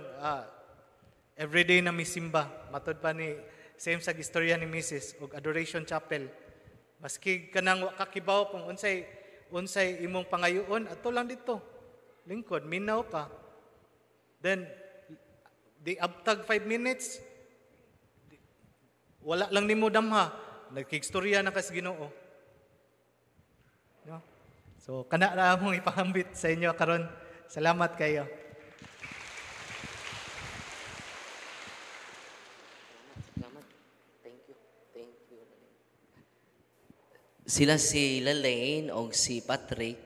C: everyday na misimba matud pa ni same sa istorya ni Mrs. og Adoration Chapel. Maski kanang wa kakibaw kung unsay imong pangayoon ato lang dito lingkod minaw ka, then di abtag 5 minutes wala lang nimo damha nagkigstorya na kas Ginoo, no? So kana ra among ipahambit sa inyo karon. Salamat kayo.
A: Thank you. Sila si Lalaine o si Patrick,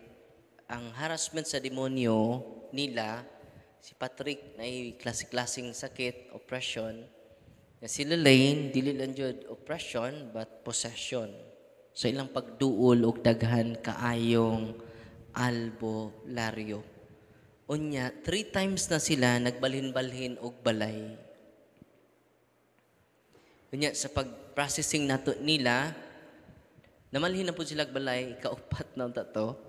A: ang harassment sa demonyo nila, si Patrick na klase-klaseng sakit, oppression. Si Lalaine, dili lang jud oppression, but possession. So ilang pagduol og daghan kaayong albularyo. Unya, 3 times na sila nagbalhin-balhin og balay. Unya, sa pag-processing nato nila, Namalhin na po sila balay, kaupat na tato,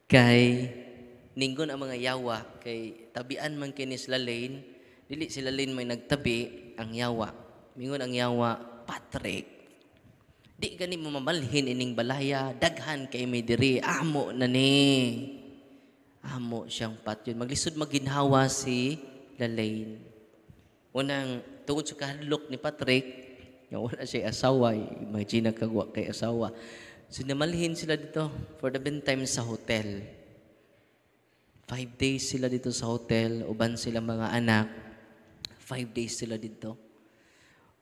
A: kay ninggon ang mga yawa, kay tabian man kini sila lane, dili sila lane may nagtabi, ang yawa. Mingon ang yawa, Patrick, di gani mo mamalhin ining balaya, daghan kay may diri, amo na ni. Amo siyang patyon. Maglisod maginhawa si Lalaine. Unang, tungod sa kahadlok ni Patrick, yung wala siya asawa, imagine kagwa kay asawa. So namalhin sila dito for the meantime sa hotel. 5 days sila dito sa hotel, uban sila mga anak. 5 days sila dito.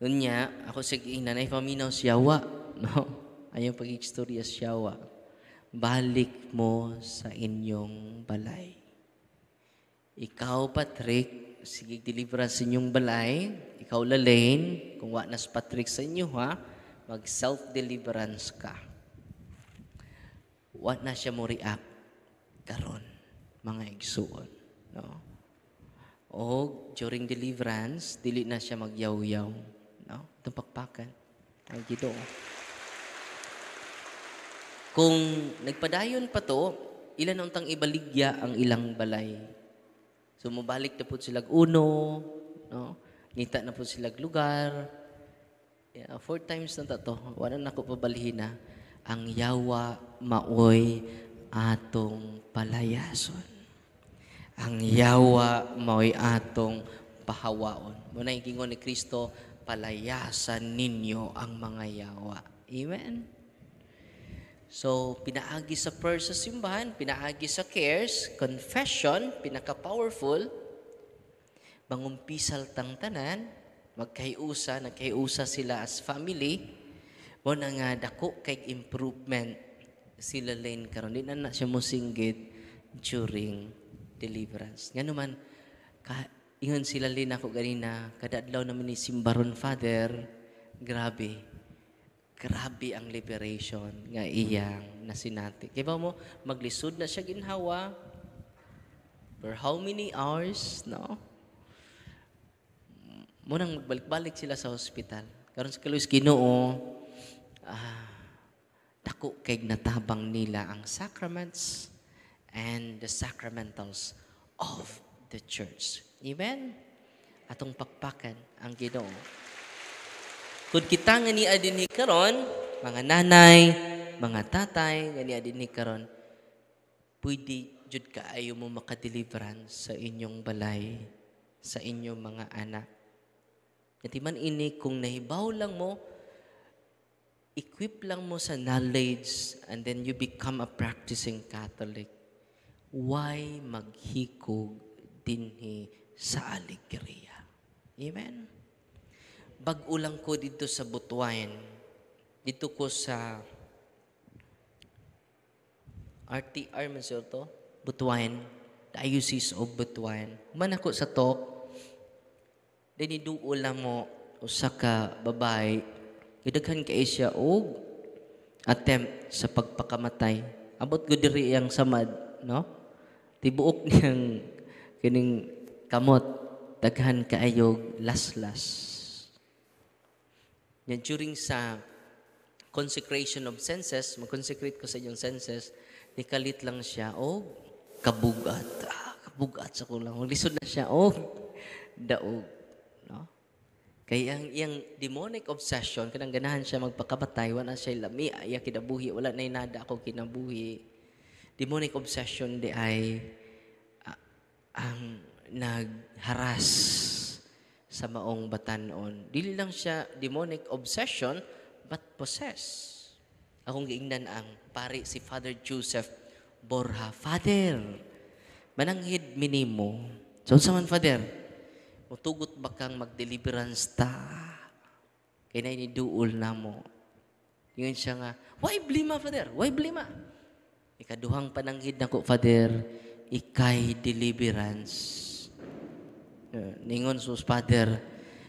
A: Unya, ako sa inanay, paminaw siyawa. No? Ayaw pag-istorya siyawa. Balik mo sa inyong balay. Ikaw, Patrick, sige deliverance sa inyong balay. Ikaw, Lalaine, kung wa nas Patrick sa inyo, ha? Mag-self-deliverance ka. Wa na siya mo react karon mga igsuon. No? O during deliverance, dili na siya magyaw-yaw. No? Itong pakpakan. Ang Ginoo. Kung nagpadayon pa to, ilan untang ibaligya ang ilang balay. So, mubalik na po silag uno, no? Ngita na po silag lugar. 4 times na to. Wala na ko pabalihin na. Ang yawa maoy atong palayason. Ang yawa maoy atong pahawaon. Muna yung gingon ni Kristo, palayasan ninyo ang mga yawa. Amen? So, pinaagi sa prayer sa simbahan, pinaagi sa cares, confession, pinaka-powerful, mangumpisal tang tanan, nagkahiusa sila as family, mo na nga dako kay improvement sila Lalaine karon di na siya mosinggit during deliverance. Nga naman, ingon sila Lalaine ako ganina, kada adlaw naman ni Simbaron Father, grabe ang liberation nga iyang nasinati. Kaya ba mo, maglisod na siya ginhawa for how many hours, no? Munang magbalik-balik sila sa hospital. Karon sa Kaluis Ginoo, dako kay natabang nila ang sacraments and the sacramentals of the church. Amen? Atong pakpakan ang Ginoo. Kung kita nga ni adinhi karon, mga nanay, mga tatay, nga ni adinhi karon, pwede jud kaayo mo makadeliverance sa inyong balay, sa inyong mga anak. At man ini, kung nahibaw lang mo, equip lang mo sa knowledge, and then you become a practicing Catholic, why maghikog dinhi sa alegria? Amen? Bag-ulang ko dito sa Butuan. Dito ko sa RTR man sir to, Butuan, Diocese of Butuan. Man ako sa talk, diniduol lang mo usa ka babae, idaghan kay siya og attempt sa pagpakamatay. Abot ko diri ang samad, no? Tibuok niyang kining kamot, daghan kaayog laslas. Yan, during sa consecration of senses, mag-consecrate ko sa inyong senses, nikalit lang siya, kabugat. Kabugat sa kulang. Lisod na siya, daog. No? Kaya yung demonic obsession, kanang ganahan siya magpakamatay, wala siya lami, iya kinabuhi, wala na inada ako kinabuhi. Demonic obsession di ay ang nagharas sa maong batanon. Dili lang siya demonic obsession, but possess. Akong giingnan ang pari si Father Joseph Borja. Father, mananghid minimo. So, sa man, Father, mutugot ba kang mag-deliverance ta? Kaya na iniduol na mo. Yun siya nga, why blima, Father? Why blima? Ikaduhang pananghid na ko, Father, ikay deliverance. Ningon sus, Father,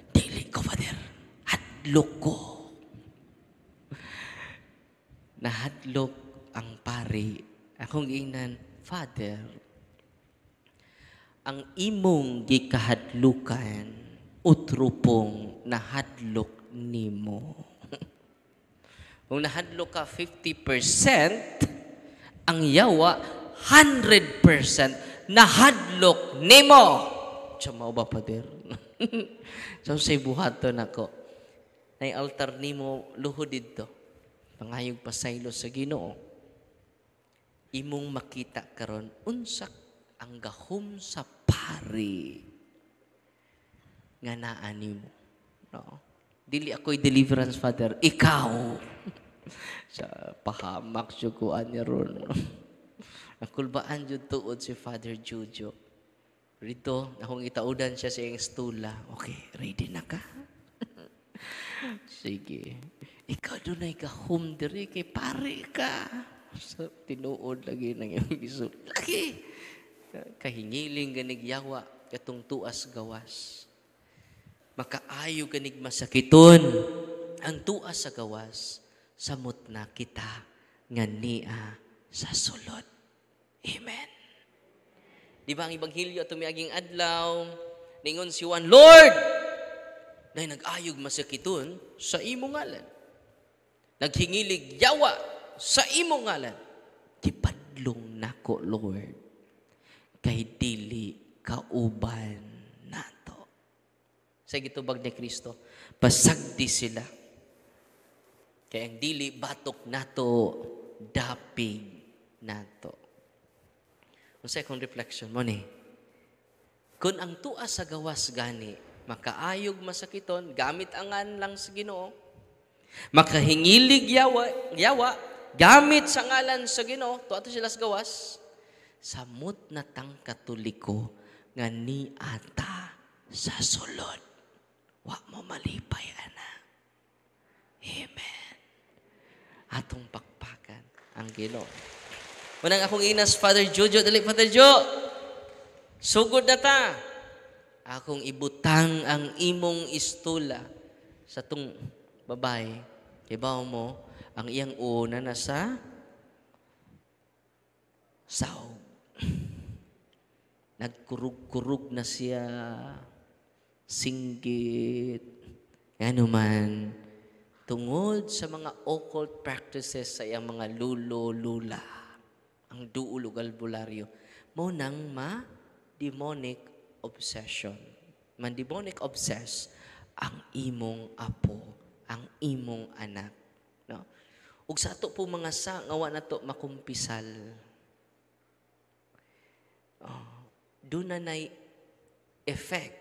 A: dili ko, Father, hadlok ko. Nahadlok ang pari. Akong ingnan, Father, ang imong Kung nahadlo ka 50%, ang yawa 100% nahadlok nimo. Siya mao ba, Pader? So, say buhaton ako. Nay altar nimo luhod dito. Pangayog pasaylo sa Ginoo. Imong makita karon unsak ang gahom sa pari nga naa nimo. No? Dili ako'y deliverance, Father. Ikaw. Sa pahamak siya kuan niya ron. Nakulbaan yun tuod si Father Jojo. Rito, akong itaudan siya sa iyong stula. Okay, ready na ka? Sige. Ikaw doon ay kahum diri kay pare ka. So, tinuod lagi ng iyong gisod. Lagi. Kahingiling ganig yawa, katong tuas gawas. Makaayo ganig masakiton. Ang tuas sa gawas, samot na kita nga niya sa sulod. Amen. Di ba ang Ebanghelyo at tumiaging adlaw, ningon si Juan, Lord, na nag-ayog masakiton sa imong ngalan. Naghingilig yawa sa imong ngalan. Kipadlong nako, Lord, kay dili kauban nato. Sa gitubag ni Kristo, pasagdi sila. Kaya ang dili batok nato, dapig nato. Ang second reflection mo ni, kung ang tuas sa gawas gani, makaayog masakiton, gamit angan lang sa Ginoo, makahingilig yawa, gamit sa ngalan sa Ginoo, tuato sila sa gawas, samot na tang katoliko nga ni ata sa sulod. Wa mo malipay, ana. Amen. Atong pakpakan ang Ginoo. Unang akong inas, Father Jojo, dali Father Jo. Sugod na ta. Akong ibutang ang imong istula sa tong babae. Kibaw mo, ang iyang una na sa sahog. Nagkurug-kurug na siya. Singgit. Ano man, tungod sa mga occult practices sa iyang mga lulo-lula. Ang duulog albularyo. Mo nang ma-demonic obsession. Man-demonic obsess ang imong apo, ang imong anak. No? Ug sa ato po mga ngawa na to makumpisal. Doon na effect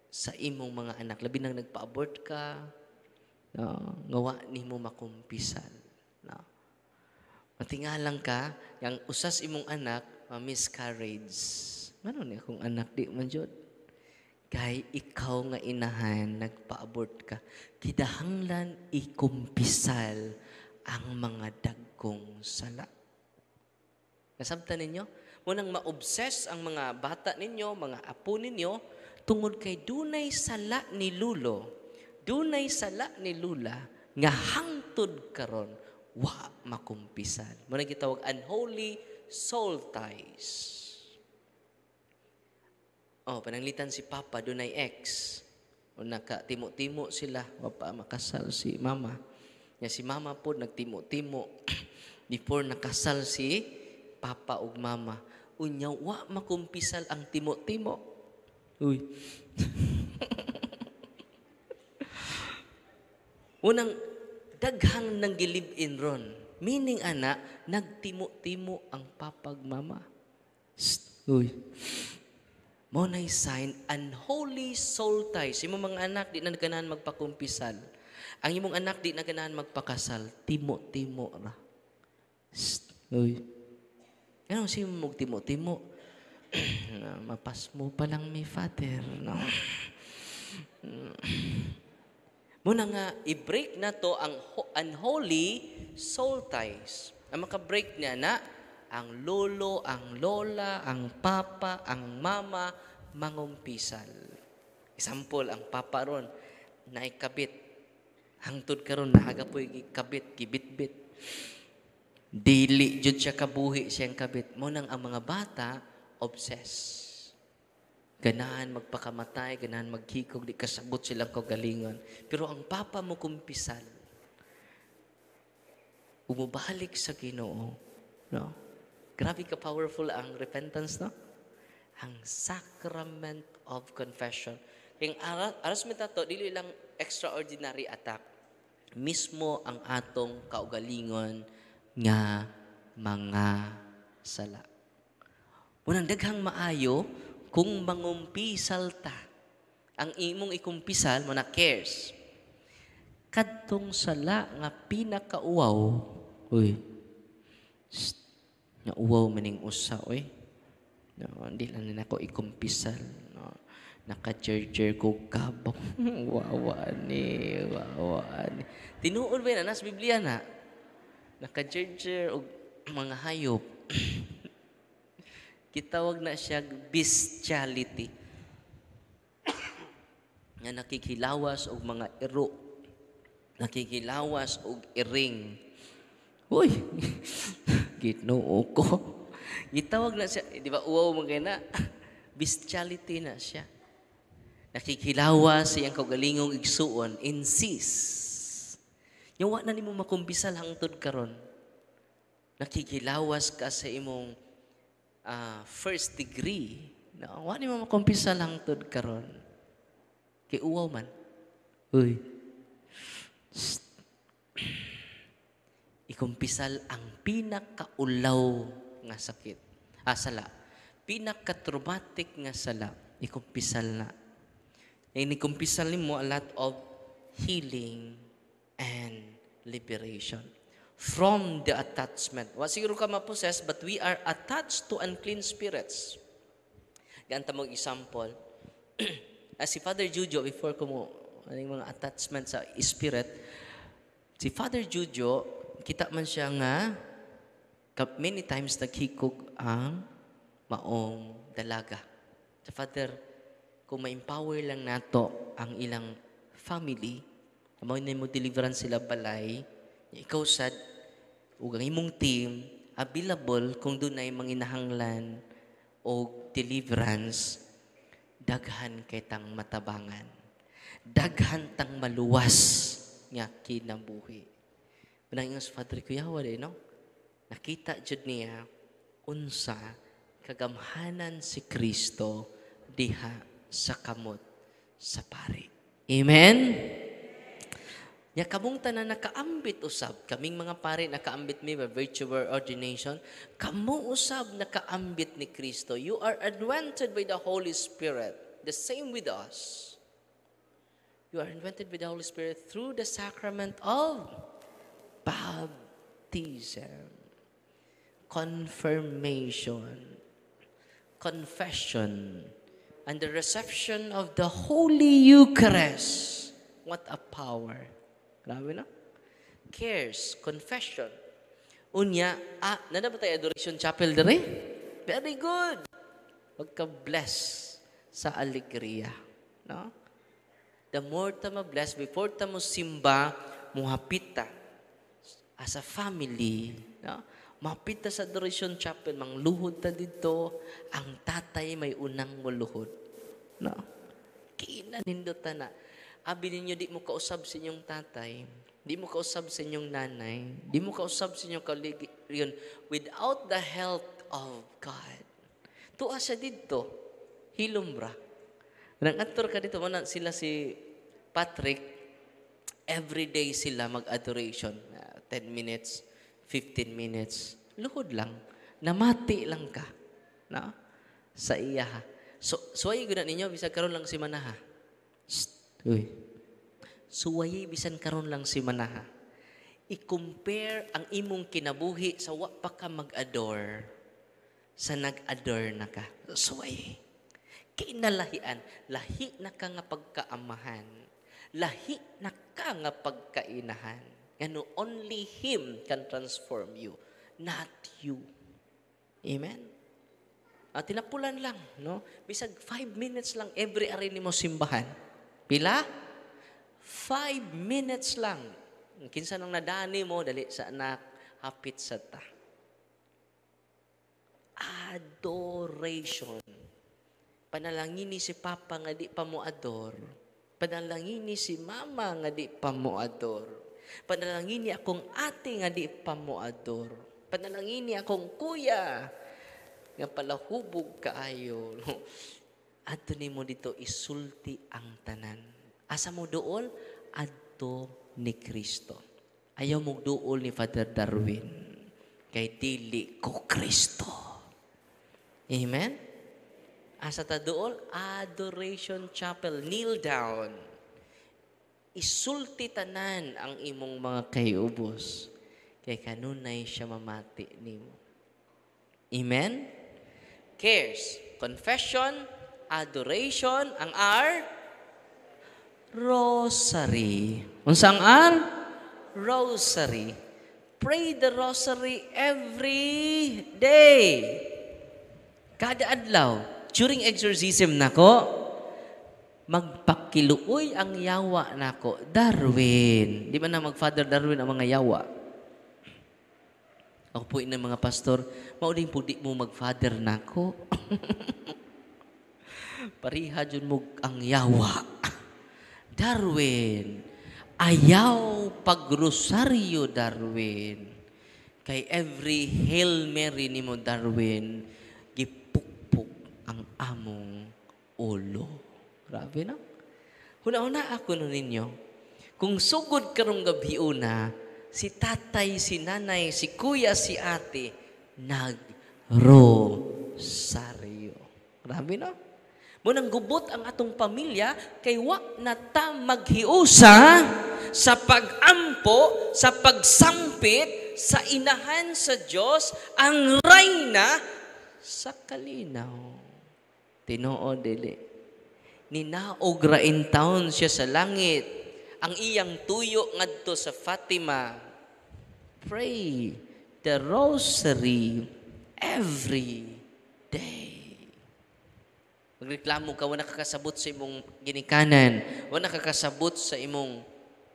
A: sa imong mga anak. Labi nang nagpa-abort ka, ngawa ni mo makumpisal. No? Matingalang ka, yung usas imong anak, miscarriage. Ano ni akong anak di man jud? Kay ikaw nga inahan, nagpa-abort ka, kidahanglan ikumpisal ang mga dagkong sala. Nasabtan ninyo? Munang ma-obsess ang mga bata ninyo, mga apo ninyo, tungod kay dunay sala ni lulo, dunay sala ni lula, nga hangtod karon, wa makumpisan. Muna gitawag unholy soul ties. Pananglitan si Papa, doon ay ex. O nakatimo-timo sila, wapa makasal si Mama. Si Mama po nagtimo-timo before nakasal si Papa ug Mama. Unya, wa makumpisal ang timo-timo. Uy. Unang daghang nang gilib-in ron. Meaning, nagtimo-timo ang papag mama. Uy. Mo na'y sign, unholy soul ties. Imong mga anak, di na ganahan magpakumpisal. Ang imong anak, di na ganahan magpakasal. Timo-timo ra. Uy. Ano si mong timo-timo? Mapas mo pa lang may father. No? Muna nga, i-break na to ang unholy soul ties. Ang maka-break niya na, ang lolo, ang lola, ang papa, ang mama, mangumpisal. Example, ang papa ron, naikabit. Hangtod karon naagapoy kabit, gibit-bit. Dili jud siya kabuhi siyang kabit. Munang ang mga bata, obsessed. Ganahan magpakamatay, ganahan maghikog, di kasabot silang kagalingon. Pero ang papa mo kumpisal. umubalik sa Ginoo. No? Grabe ka powerful ang repentance, no? Ang sacrament of confession. Kaya aras mo tato, dili lang extraordinary attack. Mismo ang atong kaugalingon nga mga sala. Unang daghang maayo, kung mangumpisal ta, ang imong ikumpisal mo na cares. Kadtong sala nga pinakauwaw, uy, nga uwaw maning usa, uy. No, hindi lang na ako ikumpisal. No. Naka-cher-cher ko kabong. Wawa ni. Tinuod ba na? Nas Biblia na. Naka-cher-cher o mga hayop. Kitawag na siya bestiality. Nga nakikilawas og mga iro. Nakikilawas og iring. Uy! Ginoo ko. Gitawag na siya, di ba, uwaw mo kaya na, bestiality na siya. Nakikilawas siyang kaugalingong igsuon, insist. Yung wa na ni mo makumpisal hangtod karon. Nakikilawas ka sa imong first degree. No, wa ni mo makumpisal hangtod karon. Kay uwaw man. Uy. Ikumpisal ang pinakaulaw nga sakit. Sala. Pinaka-traumatic nga sala. Ikumpisal na. Ikumpisal mo a lot of healing and liberation from the attachment. Wa siguro ka ma-possess, but we are attached to unclean spirits. Ganta mong example. Si Father Jujo, before ko mo, mga attachment sa spirit, si Father Jujo, kita man siya nga, many times naghikog ang maong dalaga. Sa Father, kung ma-empower lang nato ang ilang family, mo deliverance sila balay, ikaw sad, ug ang imong team, available kung doon ay manginahanglan o deliverance, daghan kay tang matabangan. Daghan tang maluwas nga kinabuhi. Unang ingon sa Father Kuyawa, no? Nakita jud niya unsa kagamhanan si Kristo diha sa kamot sa pari. Amen? Ya kamong tanan nakaambit usab, kaming mga pari nakaambit mi by virtue of ordination, kamo usab nakaambit ni Kristo. You are anointed by the Holy Spirit. The same with us. You are anointed by the Holy Spirit through the sacrament of baptism, confirmation, confession, and the reception of the Holy Eucharist. What a power. Grabe na. Cares, confession. Unya, nana ba tayo adoration chapel dere? Very good. Pagka-bless sa alegria. No? The more ta ma-bless, before ta mo simba, muhapita as a family, no? Mapita sa adoration chapel, mangluhod ta dito, ang tatay may unang muluhod. No? Kinanindot ta na. Abi ninyo, di mo kausab sa inyong tatay, di mo kausab sa inyong nanay, di mo kausab sa inyong kaligyan without the help of God. Tuwa siya dito, hilumbra. Nang-ator ka dito, sila si Patrick, everyday sila mag-adoration. 10 minutes, 15 minutes. Luhod lang. Namati lang ka. No? Sa iya. Suwayi guna ninyo, bisan karon lang si Manaha. Uy. Suwayi, bisan karon lang si Manaha. I-compare ang imong kinabuhi sa wa pa ka mag-adore sa nag-adore na ka. Suwayi. Kinalahian. Lahi na ka nga pagkaamahan. Lahi na ka nga pagkainahan. Ano, only Him can transform you, not you. Amen? Tinapulan lang, no? Bisag 5 minutes lang every ari ni mo simbahan. Pila? 5 minutes lang. Kinsa nang nadani mo, dali sa anak, hapit sa ta. Adoration. Panalangin ni si Papa nga di pa mo adore. Panalangin ni si Mama nga di pa mo adore. Panalangin ni akong ate nga di pa mo ador. Panalangin ni akong kuya nga palahubog kaayo. Adto nimo dito isulti ang tanan. Asa mo duol? Adto ni Kristo. Ayaw mo duol ni Father Darwin. Kay dili ko Kristo. Amen? Asa ta duol? Adoration Chapel. Kneel down. Isulti tanan ang imong mga kayubos. Kay kanunay siya mamati nimo. Amen? Cares. Confession, adoration, ang R, rosary. Unsang R? Rosary. Pray the rosary every day. Kada adlaw. During exorcism nako, magpakiluoy ang yawa nako. Darwin. Di ba na mag-Father Darwin ang mga yawa? Ako po ng mga pastor, mauling po di mo mag-Father nako. Pariha dyan mo ang yawa. Darwin. Ayaw pagrosaryo, Darwin. Kay every Hail Mary ni mo, Darwin, gipukpuk ang among ulo. Grabe na. Huna-huna ako nun ninyo. Kung sugod karong gabi una, si tatay, si nanay, si kuya, si ate, nag-rosaryo. Grabe na. Munang gubot ang atong pamilya, kay wa na ta maghiusa sa pag-ampo, sa pagsampit, sa inahan sa Diyos, ang reyna sa kalinaw. Tinoo dili. Ninaog ra in town siya sa langit. Ang iyang tuyo ngadto sa Fatima. Pray the rosary every day. Magreklamo ka, wala kakasabot sa imong ginikanan, wala kakasabot sa imong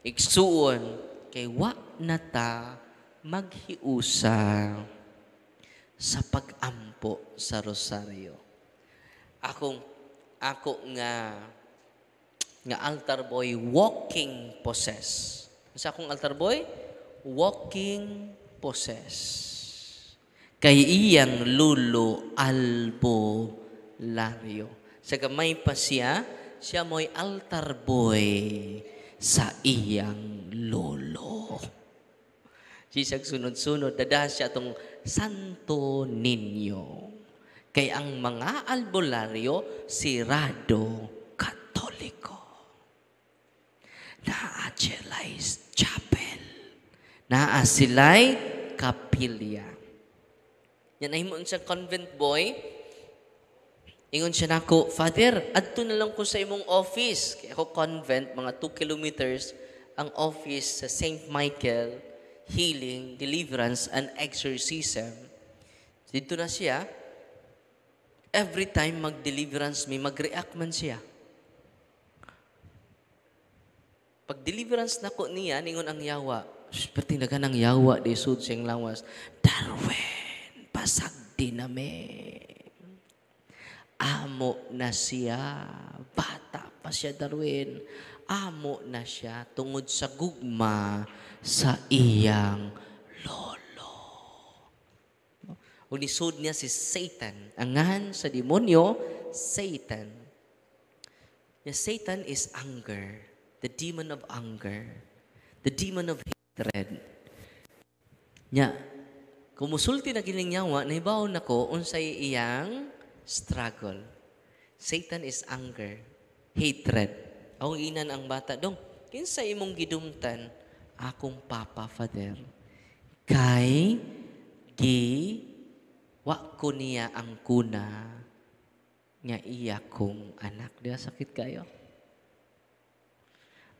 A: igsuon, kay wa na ta maghiusa sa pag-ampo sa rosaryo. Ako nga altar boy, walking possess. Sa akong altar boy, walking possess. Kay iyang lulo albularyo. Sa gamay pa siya mo'y altar boy sa iyang lolo. Sisag sunod-sunod, dada siya itong Santo Niño. Kay ang mga albularyo, sirado Katoliko. Naa sila'y chapel. Naa sila'y kapilya. Yan ay mo sa convent boy. Ingon siya nako, Father, adto na lang ko sa imong office. Kaya ako convent, mga 2 kilometers, ang office sa St. Michael, Healing, Deliverance, and Exorcism. Dito na siya. Every time mag-deliverance may mag-react man siya. Pag deliverance na ko niya, ningon ang yawa. Pati na ka ng yawa, di sud siyang lawas. Darwin, pasagdi na me. Amo na siya. Bata pa siya, Darwin. Amo na siya tungod sa gugma sa iyang lolo. Unisod niya si Satan. Angan sa demonyo, Satan. Satan is anger. The demon of anger. The demon of hatred. Kumusulti na kining yawa, nahibaw na ko, unsay iyang struggle. Satan is anger. Hatred. Ang inan ang bata, dong, kinsa imong gidumtan, akong Papa, Father. Kay, wa ko niya ang kuna nga iya kong anak. Diya sakit kayo.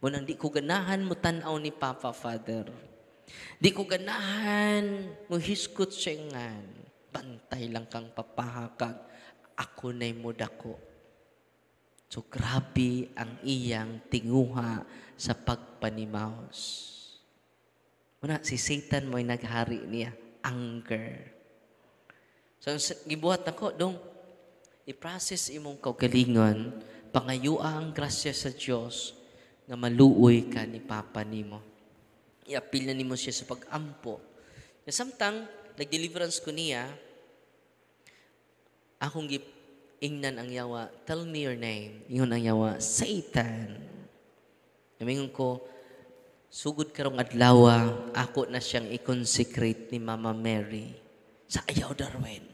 A: Munang di ko ganahan mo tanaw ni Papa, Father. Di ko ganahan mo hiskot siyangan. Bantay lang kang papahakag. Ako na'y mudako. So grabe ang iyang tinguha sa pagpanimaos. Muna, si Satan mo'y naghari niya. Anger. So, gibuhat ako, dong, i-process imong kaugalingon, pangayua ang grasya sa Diyos, nga maluoy ka ni Papa nimo. i-appeal na nimo siya sa pag-ampo. Na samtang nag-deliverance ko niya, akong ingnan ang yawa, tell me your name. Ingon ang yawa, Satan. Namingon ko, sugod karong adlaw, ako na siyang i-consecrate ni Mama Mary sa ayaw Darwin.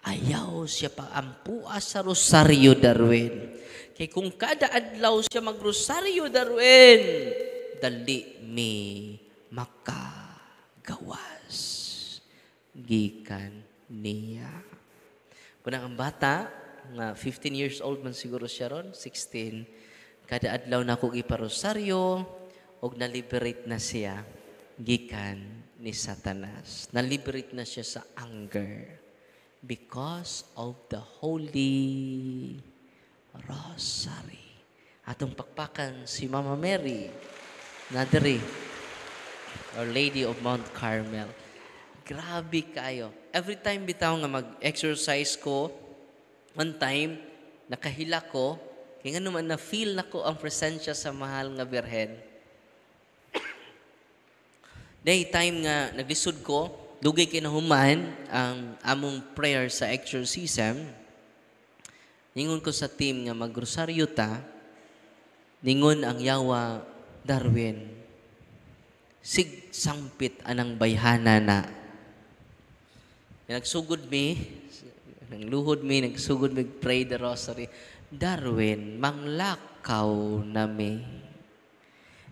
A: Ayaw siya paampua sa rosaryo, Darwin. Kay kung kada adlaw siya magrosaryo, Darwin, dali mi makagawas. Gikan niya. Punang ang bata, nga 15 years old man siguro siya ron, 16, kada adlaw na ako iparosaryo, og na-liberate na siya, gikan ni Satanas. Na-liberate na siya sa anger because of the Holy Rosary. Atong pakpakan si Mama Mary, nadiri, Our Lady of Mount Carmel. Grabe kayo. Every time bitaw nga mag-exercise ko, one time, nakahila ko, kaya nga naman na-feel na ko ang presensya sa mahal nga Birhen. Day time nga naglisod ko, dugay kinahuman ang among prayer sa exorcism. Ningon ko sa team nga magrosaryo ta, ningon ang yawa, Darwin, sig sangpit anang bayhana na. Nagsugod mi, nang luhod mi, nagsugod mi, pray the rosary. Darwin, manglakaw na mi.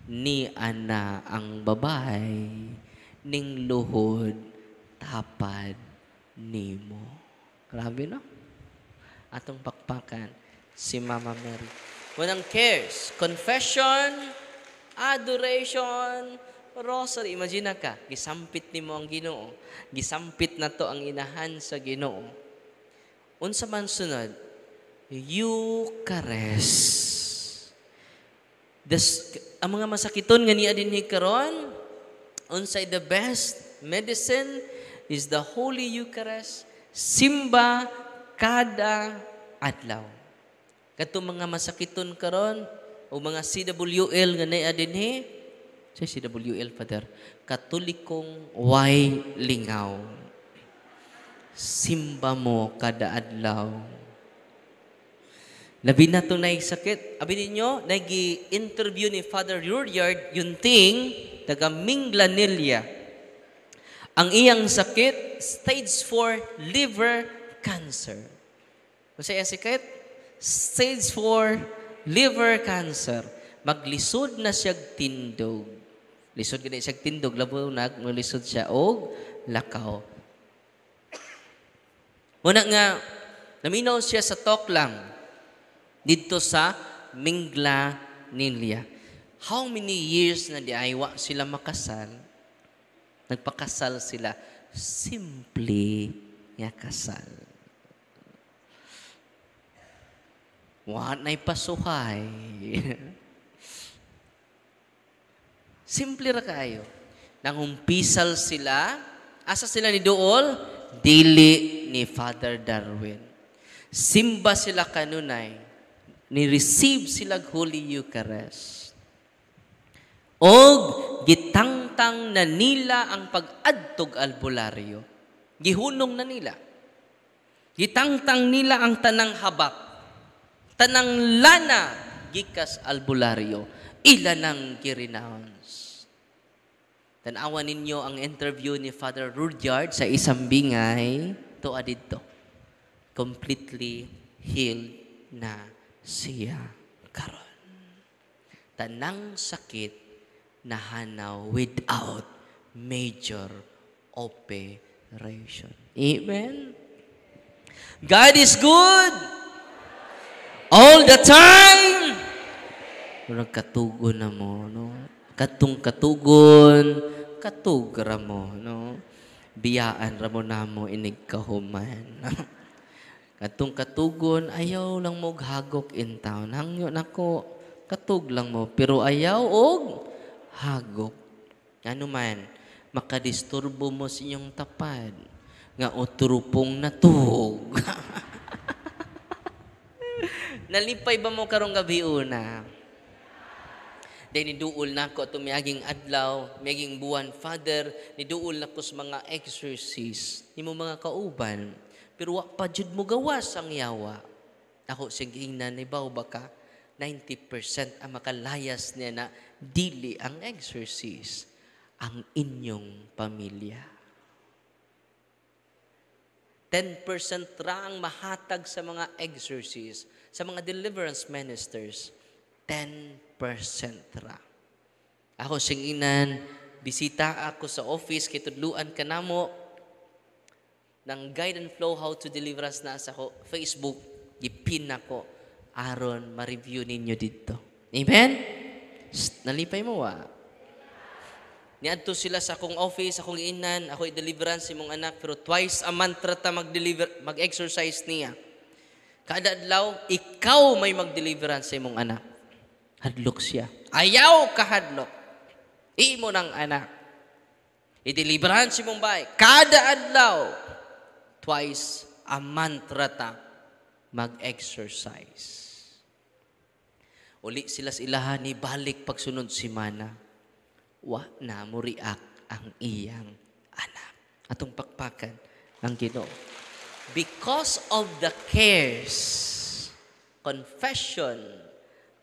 A: Ni ana ang babae, ning luhod, tapad nimo. Grabe, no? Atong pakpakan, si Mama Mary. Walang cares. Confession, adoration, rosary. Imagine ka, gisampit nimo ang Ginoo. Gisampit na to ang inahan sa Ginoo. Unsa man sunod, Eucharist. Ang mga masakiton nga niya din karon, unsay the best medicine is the Holy Eucharist, simba kada adlaw. Kato mga masakiton karon o mga CWL nga niya din say CWL, Father, Katolikong way lingaw. Simba mo kada adlaw. Labi na ito na sakit. Abi ninyo, nag-interview ni Father Rudyard, yung ting, taga Minglanilla. Ang iyang sakit, stage 4 liver cancer. Kasi sakit? Stage 4 liver cancer. Maglisod na siya tindog. Lisod ka na siya tindog, labo naglisod siya og lakaw. Muna nga, naminaw siya sa talk lang dito sa Minglanilla. How many years na diaywa sila makasal? Nagpakasal sila. Simple nga kasal. Na'y pasuhay. Simple ra kayo. Nangumpisal sila. Asa sila ni Dool? Dili ni Father Darwin. Simba sila kanunay. Ni-receive sila Holy Eucharist. Og gitangtang na nila ang pag-adtog albularyo. Gihunong na nila. Gitangtang nila ang tanang habak. Tanang lana gikas albularyo. Ilan ang girenounce. Tanawa ninyo ang interview ni Father Rudyard sa isang bingay. To adito. Completely healed na siya karon. Tanang sakit nahanaw without major operation. Amen? God is good all the time. Nagkatugon na mo, no? Katugon, katugra mo, no? Biyaan ra mo na mo inig kahuman. Katong katugon, ayaw lang mo hagok in town. Hangyo nako, katug lang mo. Pero ayaw og hagok. Ano man, makadisturbo mo sa inyong tapad. Nga uturupong natug. Nalipay ba mo karong gabi una? Dahil niduol na ko ito miyaging adlaw, miyaging buwan, Father, niduol na ko sa mga exorcist, ni mo mga kauban. Pero wa pa jud mo gawas ang yawa. Ako sige na ibaw baka 90% ang makalayas niya na dili ang exorcist, ang inyong pamilya. 10% ra ang mahatag sa mga exorcist, sa mga deliverance ministers. 10% ra. Ako singinan, bisita ako sa office, kitudluan ka namo ng guide and flow how to deliver us na sa Facebook, gipin ako, aron ma-review ninyo dito. Amen? Nalipay mo Niadto sila sa akong office, akong inan, ako i-deliverance si mong anak, pero twice a month ta mag-exercise niya. Kada adlaw, ikaw may mag-deliverance sa imong anak. Hadlok siya. Ayaw ka hadlok. Imo ng anak. I-deliverance si mong bay. Kada adlaw, twice a month ta mag-exercise. Uli sila sa ilahan ni balik pagsunod si Mana. Wa na mo react ang iyang anak. Atong pakpakan ang Ginoo. Because of the cares, confession,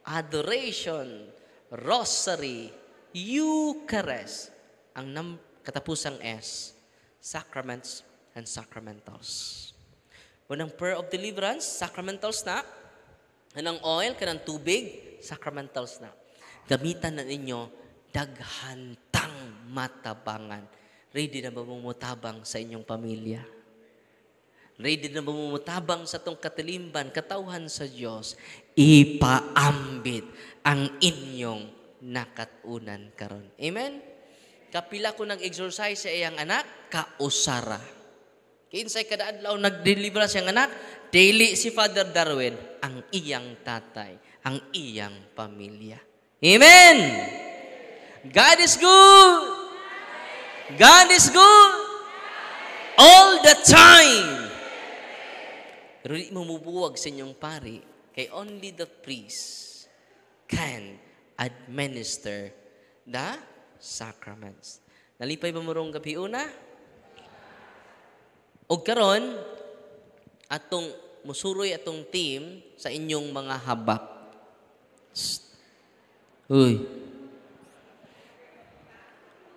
A: adoration, rosary, Eucharist, ang katapusang S, sacraments and sacramentals. Unang prayer of deliverance, sacramentals na. Anang oil, kanang tubig, sacramentals na. Gamitan na ninyo daghantang matabangan. Ready na ba mumutabang sa inyong pamilya? Ready na ba mumutabang sa itong katilimban, katauhan sa Diyos? Ipaambit ang inyong nakatunan karon. Amen? Kapila ko nag-exercise sa iyang anak, kausara. Kinsay kada adlaw nag-deliver siyang anak, daily si Father Darwin, ang iyang tatay, ang iyang pamilya. Amen! God is good. God is good. All the time. Pero di mo mubuwag sa inyong pari, kay only the priest can administer the sacraments. Nalipay ba mo rong gabi una? O karon, atong musuroy atong team sa inyong mga habak. Uy.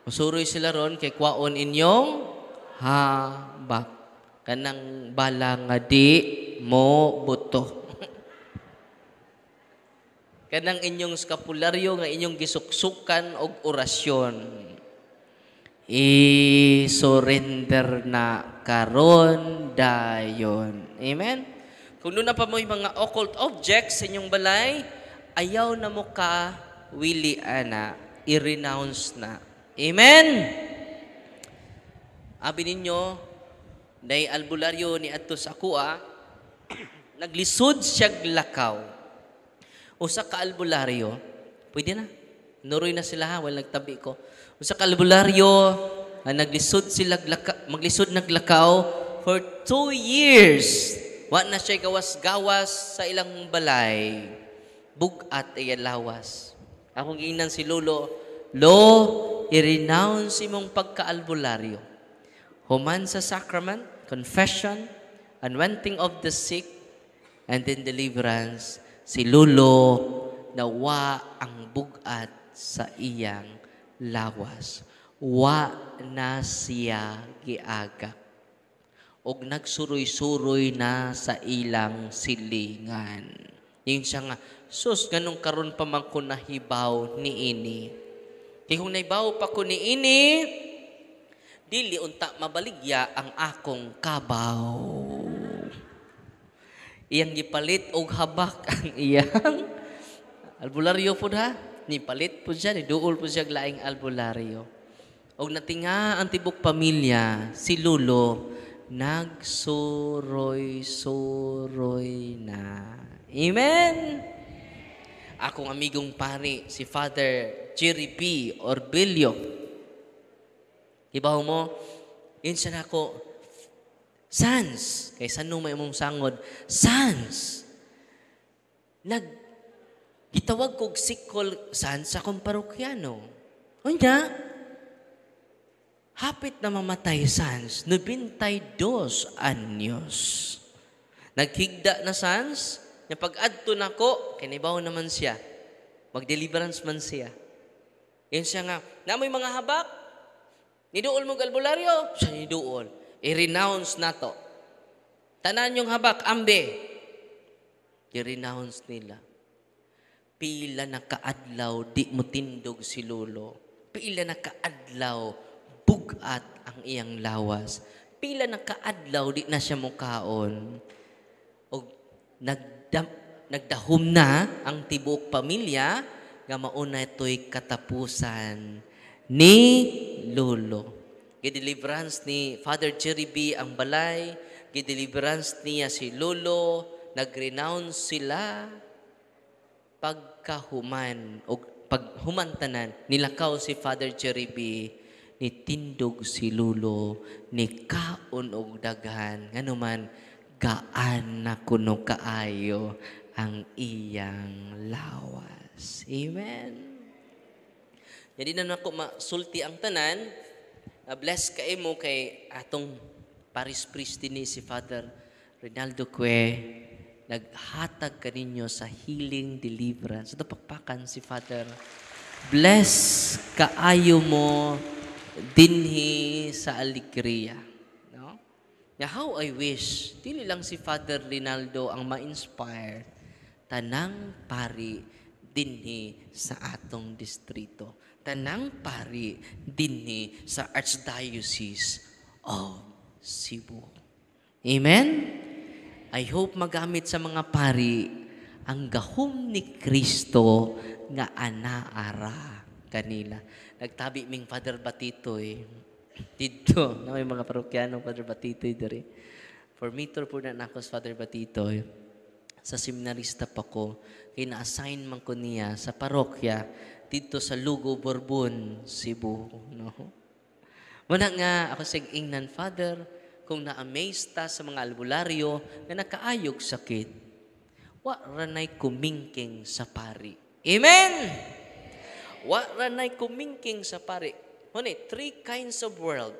A: Musuroy sila ron kay kwaon inyong habak. Kanang bala nga di mo buto. Kanang inyong skapularyo nga inyong gisuksukan og orasyon. I-surrender na karon dayon. Amen? Kung doon na pa mo yung mga occult objects sa inyong balay, ayaw na mo ka wili ana, i-renounce na. Amen? Abi ninyo, day albularyo ni adto sa kuha, naglisod siya lakaw. Usa ka albularyo, pwede na. Nuroy na sila ha, wala nagtabi ko. Usa ka albularyo, naglisod sila maglisod naglakaw for 2 years. Wa na siya gawas-gawas sa ilang balay. Bugat ay lawas. Akong giingnan si Lolo, i-renounce imong pagka-albularyo. Human sa sacrament, confession, anointing of the sick, and then deliverance. Si Lolo nawa ang bugat sa iyang lawas. Wa na siya giaga. Og nagsuroy-suroy na sa ilang silingan. Yung siya nga, sus, ganun karon pa man ko nahibaw ni ini. Kaya kung naibaw pa ko ni ini, dili unta mabaligya ang akong kabaw. Iyang gipalit og habak ang iyang albularyo po ha. Ni palit po siya, ni duol po siya laing albularyo. Og natinga ang tibok pamilya, si Lolo, nagsuroy-suroy na. Amen? Akong amigong pari, si Father Jerry P. Orbilio. Ibaw mo, yun siya na ako, Sans, kay saan may mong sangod, Sans, Gitawag kog sikol saan sa akong parokyano. Unya, hapit na mamatay sans, 92 anyos. Naghigda na sans, na pag-adto na ko, kinibaw naman siya. Mag-deliverance man siya. Yun siya nga, namoy mga habak, niduol mo albularyo, siya niduol. I-renounce na to. Tanan yung habak, ambe. I-renounce nila. Pila na kaadlaw, di mo tindog si lolo. Pila na kaadlaw, bugat ang iyang lawas. Pila na kaadlaw, di na siya mukaon. O nagdahom na ang tibuok pamilya, nga mauna ito'y katapusan ni lolo. Gideliverance ni Father Jerry B. ang balay, gideliverance niya si lolo, nag-renounce sila, pagkahuman o paghumantanan, nilakaw si Father Jerry B. ni tindog si lolo, ni kaon og daghan, nganuman gaan na kuno kaayo ang iyang lawas. Amen. Jadi na nako masulti ang tanan, bless kayo mo kay atong Paris Priest ni si Father Rinaldo Cue, naghatag kaninyo sa healing deliverance. Ito pakpakan si Father. Bless kaayo mo dinhi sa alegria. No? Now, how I wish, dili lang si Father Rinaldo ang ma-inspire tanang pari dinhi sa atong distrito. Tanang pari dinhi sa Archdiocese of Cebu. Amen? I hope magamit sa mga pari ang gahom ni Kristo nga anaara kanila. Nagtabi ming Father Batitoy dito, na may mga parokyano Father Batitoy diri. For me, po na ako sa Father Batitoy. Sa seminarista pa ko, kina-assign man ko niya sa parokya dito sa Lugo, Borbon, Cebu. No? Muna nga ako sa ingnan, Father, kung na-amaze ta sa mga albularyo na nakaayog sakit, wa ranay kumingking sa pari. Amen! Wa ranay kumingking sa pari. Huni, 3 kinds of world.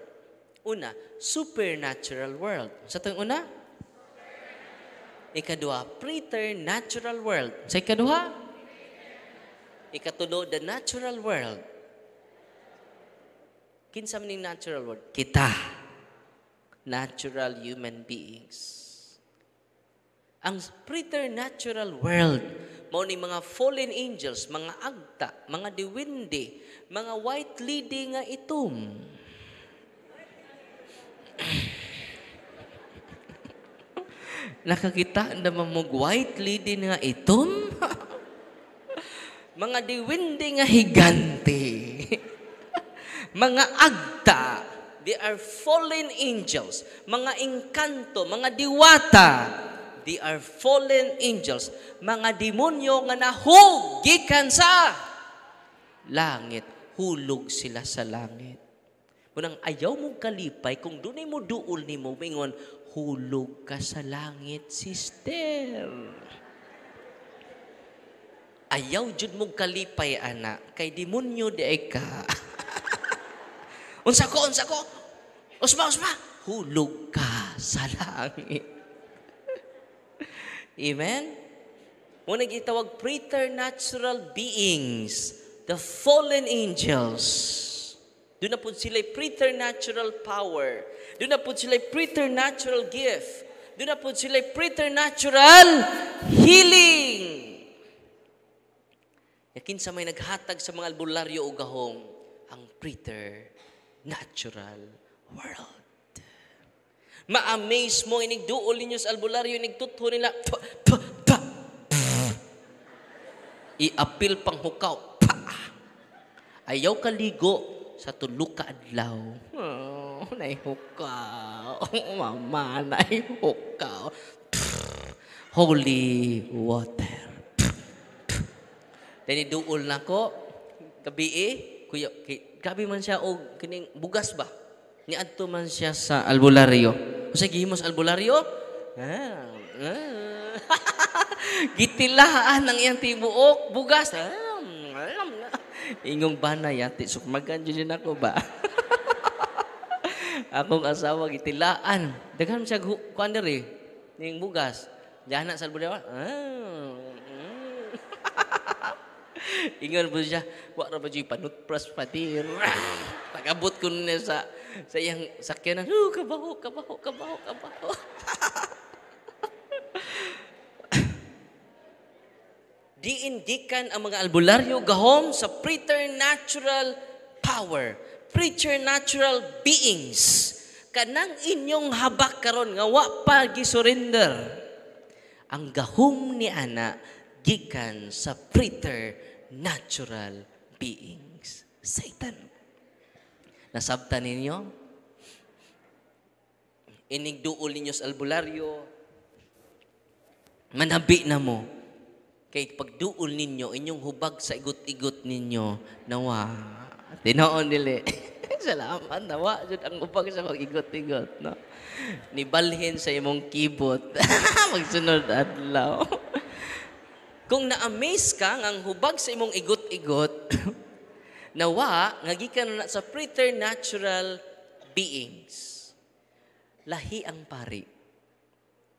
A: Una, supernatural world. Sa itong una? Ikadua, preternatural world. Sa ikadua? Ikatulo, the natural world. Kinsa man ning natural world? Kita. Natural human beings. Ang preternatural world, mao ni mga fallen angels, mga agta, mga diwindi, mga white lady nga itom. Nakakita naman mo white lady nga itom? Mga diwindi nga higante. Mga agta, they are fallen angels. Mga engkanto, mga diwata, they are fallen angels. Mga demonyo nga nahugikan sa langit. Hulog sila sa langit. Kunang ayaw mong kalipay, kung dunay mo duol ni mo, mingon, hulog ka sa langit, sister. Ayaw jud mong kalipay, anak, kay demonyo di ay ka. Unsa ko? Usma, hulog ka sa langit. Amen? Muna gitawag preternatural beings, the fallen angels. Doon na po sila preternatural power. Doon na po sila preternatural gift. Doon na po sila preternatural healing. Yakin sa may naghatag sa mga albularyo o gahong ang preternatural world. Ma-amaze mo, inigduol ninyo sa albularyo, inigtutho nila, i-apil pang hukaw, ayaw kaligo sa tulo ka adlaw. Oh, naihukaw. Mama, naihukaw. Holy water. Dahil duol na ko, gabi kuya, gabi man siya, o kining bugas ba? Niadto man siya sa albularyo. O sa gihimos albularyo, Gitilaan ang iyang tibuok, bugas. Ingong bana yati, sukmagan dyan ako ba? Akong asawa, gitilaan. Daghan siya kuan diri, ning bugas. Diyan sa alburewa. Ingon po siya, wak na ba siya panutpras patir. Pag-abot ko na sa iyang sakyanan, kabaho. Diindikan ang mga albularyo gahom sa preternatural power, preternatural beings. Kanang inyong habak karon nga wa pa gisurrender. Ang gahom ni ana gikan sa preternatural beings. Satan. Nasabtan ninyo? Inigduol ninyo sa albularyo. Manabi na mo. Kay pagduol ninyo, inyong hubag sa igot-igot ninyo, nawa. Tinoon nila. Salamat, nawa. Jud ang hubag sa pag-igot-igot. No? Nibalhin sa imong kibot. Magsunod adlaw. Kung na-amaze ka ang hubag sa imong igot-igot, nawa, ngagikan na sa preternatural beings. Lahi ang pari.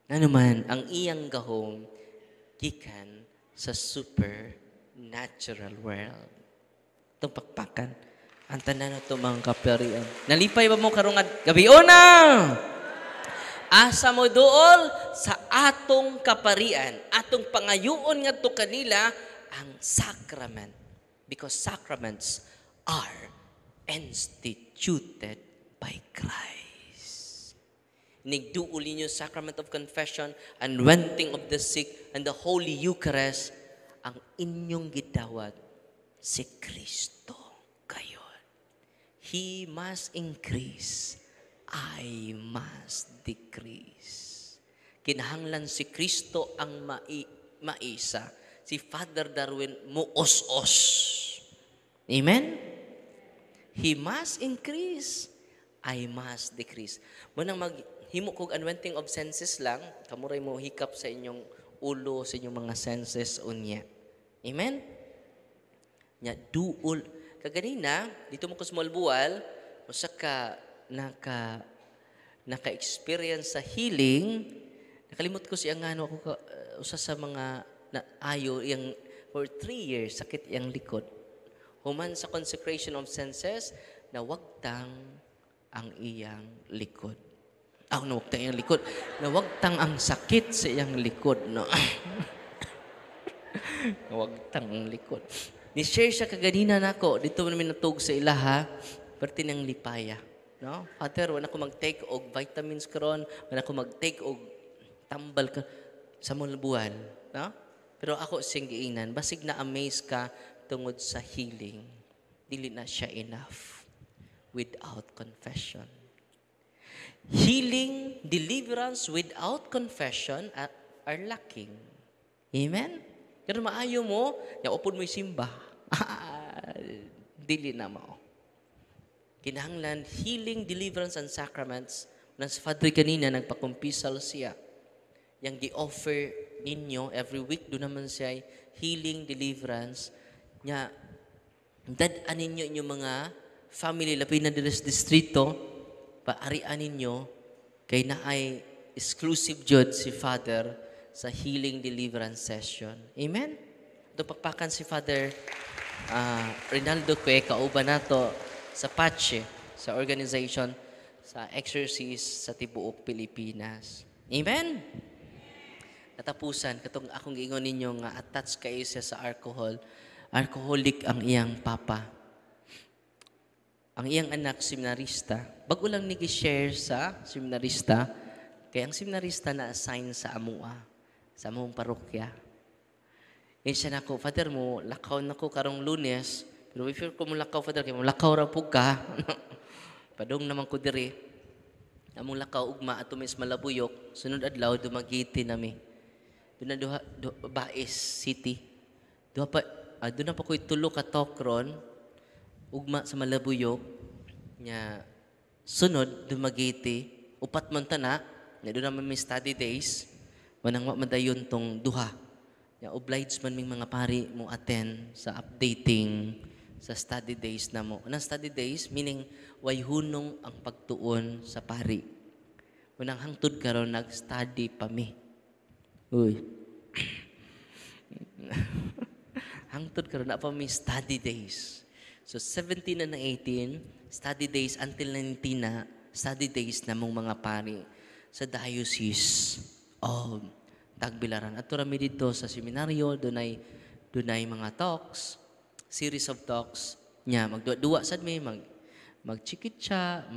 A: Ano man, ang iyang gahom, gikan sa supernatural world. Itong pakpakan, ang tanan na itong mga kaparian. Nalipay ba mo karong gabi? Una! Asa mo dool sa atong kaparian, atong pangayuon nga to kanila, ang sacrament. Because sacraments are instituted by Christ. Nigduol ninyo sacrament of confession, anointing of the sick, and the Holy Eucharist, ang inyong gidawat si Kristo kayo. He must increase, I must decrease. Kinahanglan si Kristo ang maisa. Si Father Darwin muos-os. Amen? He must increase, I must decrease. Munang maghimo kog anointing of senses lang, kamuray mo hikap sa inyong ulo, sa inyong mga senses unya. Amen? Nya duol. Kaganina, dito mo ko sa Malbual, usa ka naka-experience sa healing. Nakalimot ko siya nga ako usa sa mga ayo yang for 3 years sakit yang likod. Human sa consecration of senses, nawagtang ang iyang likod. Nawagtang iyang likod. Nawagtang ang sakit sa iyang likod. No? Nawagtang ang likod. Ni-share siya kaganina nako. Dito namin natug sa ilaha. Perti ng lipaya. No? Father, wala ko mag-take og vitamins karon, wala ko mag-take og tambal ka sa mulbuan. No? Pero ako sing giingnan, basig na amaze ka tungod sa healing. Dili na siya enough without confession. Healing, deliverance without confession are lacking. Amen? Pero maayo mo, yaupon mo'y simba. Dili na mo. Kinahanglan, healing, deliverance, and sacraments. Nasa Father kanina, nagpakumpisal siya. Yang gi-offer ninyo, every week, doon naman siya healing, deliverance. Nya, dadaan ninyo inyong mga family, lapin na dilas distrito, paarian ninyo, kay na ay exclusive judge si Father sa healing, deliverance session. Amen? Ito pakpakan si Father Rinaldo Cue, kauban nato sa Pache, sa organization, sa exorcist sa tibuok Pilipinas. Amen? Katapusan, katong akong giingon ninyo nga attached kayo siya sa alcohol. Alcoholic ang iyang papa. Ang iyang anak, seminarista. Bago lang nag-share sa seminarista, kaya ang seminarista na-assign sa amua, sa among parokya. Yan siya na ko, Father mo, lakaw na ko karong Lunes, pero if you're kumulakaw, Father, kaya mo lakaw ra po ka. Padong naman ko diri. Among lakaw, ugma, ato mis malabuyok, sunod adlaw, dumagiti nami. Doon na Baes City. Doon na pa ko'y tulo ka tokron, ugma sa malabuyok, nya sunod, dumagiti, upat man tana, na doon naman may study days, Manang madayon tong duha. Ya obliged man ming mga pari mo attend sa updating sa study days na mo. Anang study days meaning way hunong ang pagtuon sa pari. Manang hangtod karon nag-study pa mi. Uy. Hangtod karon na pa mi study days. So 17 and 18 study days until 19 na study days na mong mga pari sa Diocese of Tagbilaran. At rami dito sa seminaryo, dunay mga talks, series of talks niya. Magduwa sad may magchikitsa,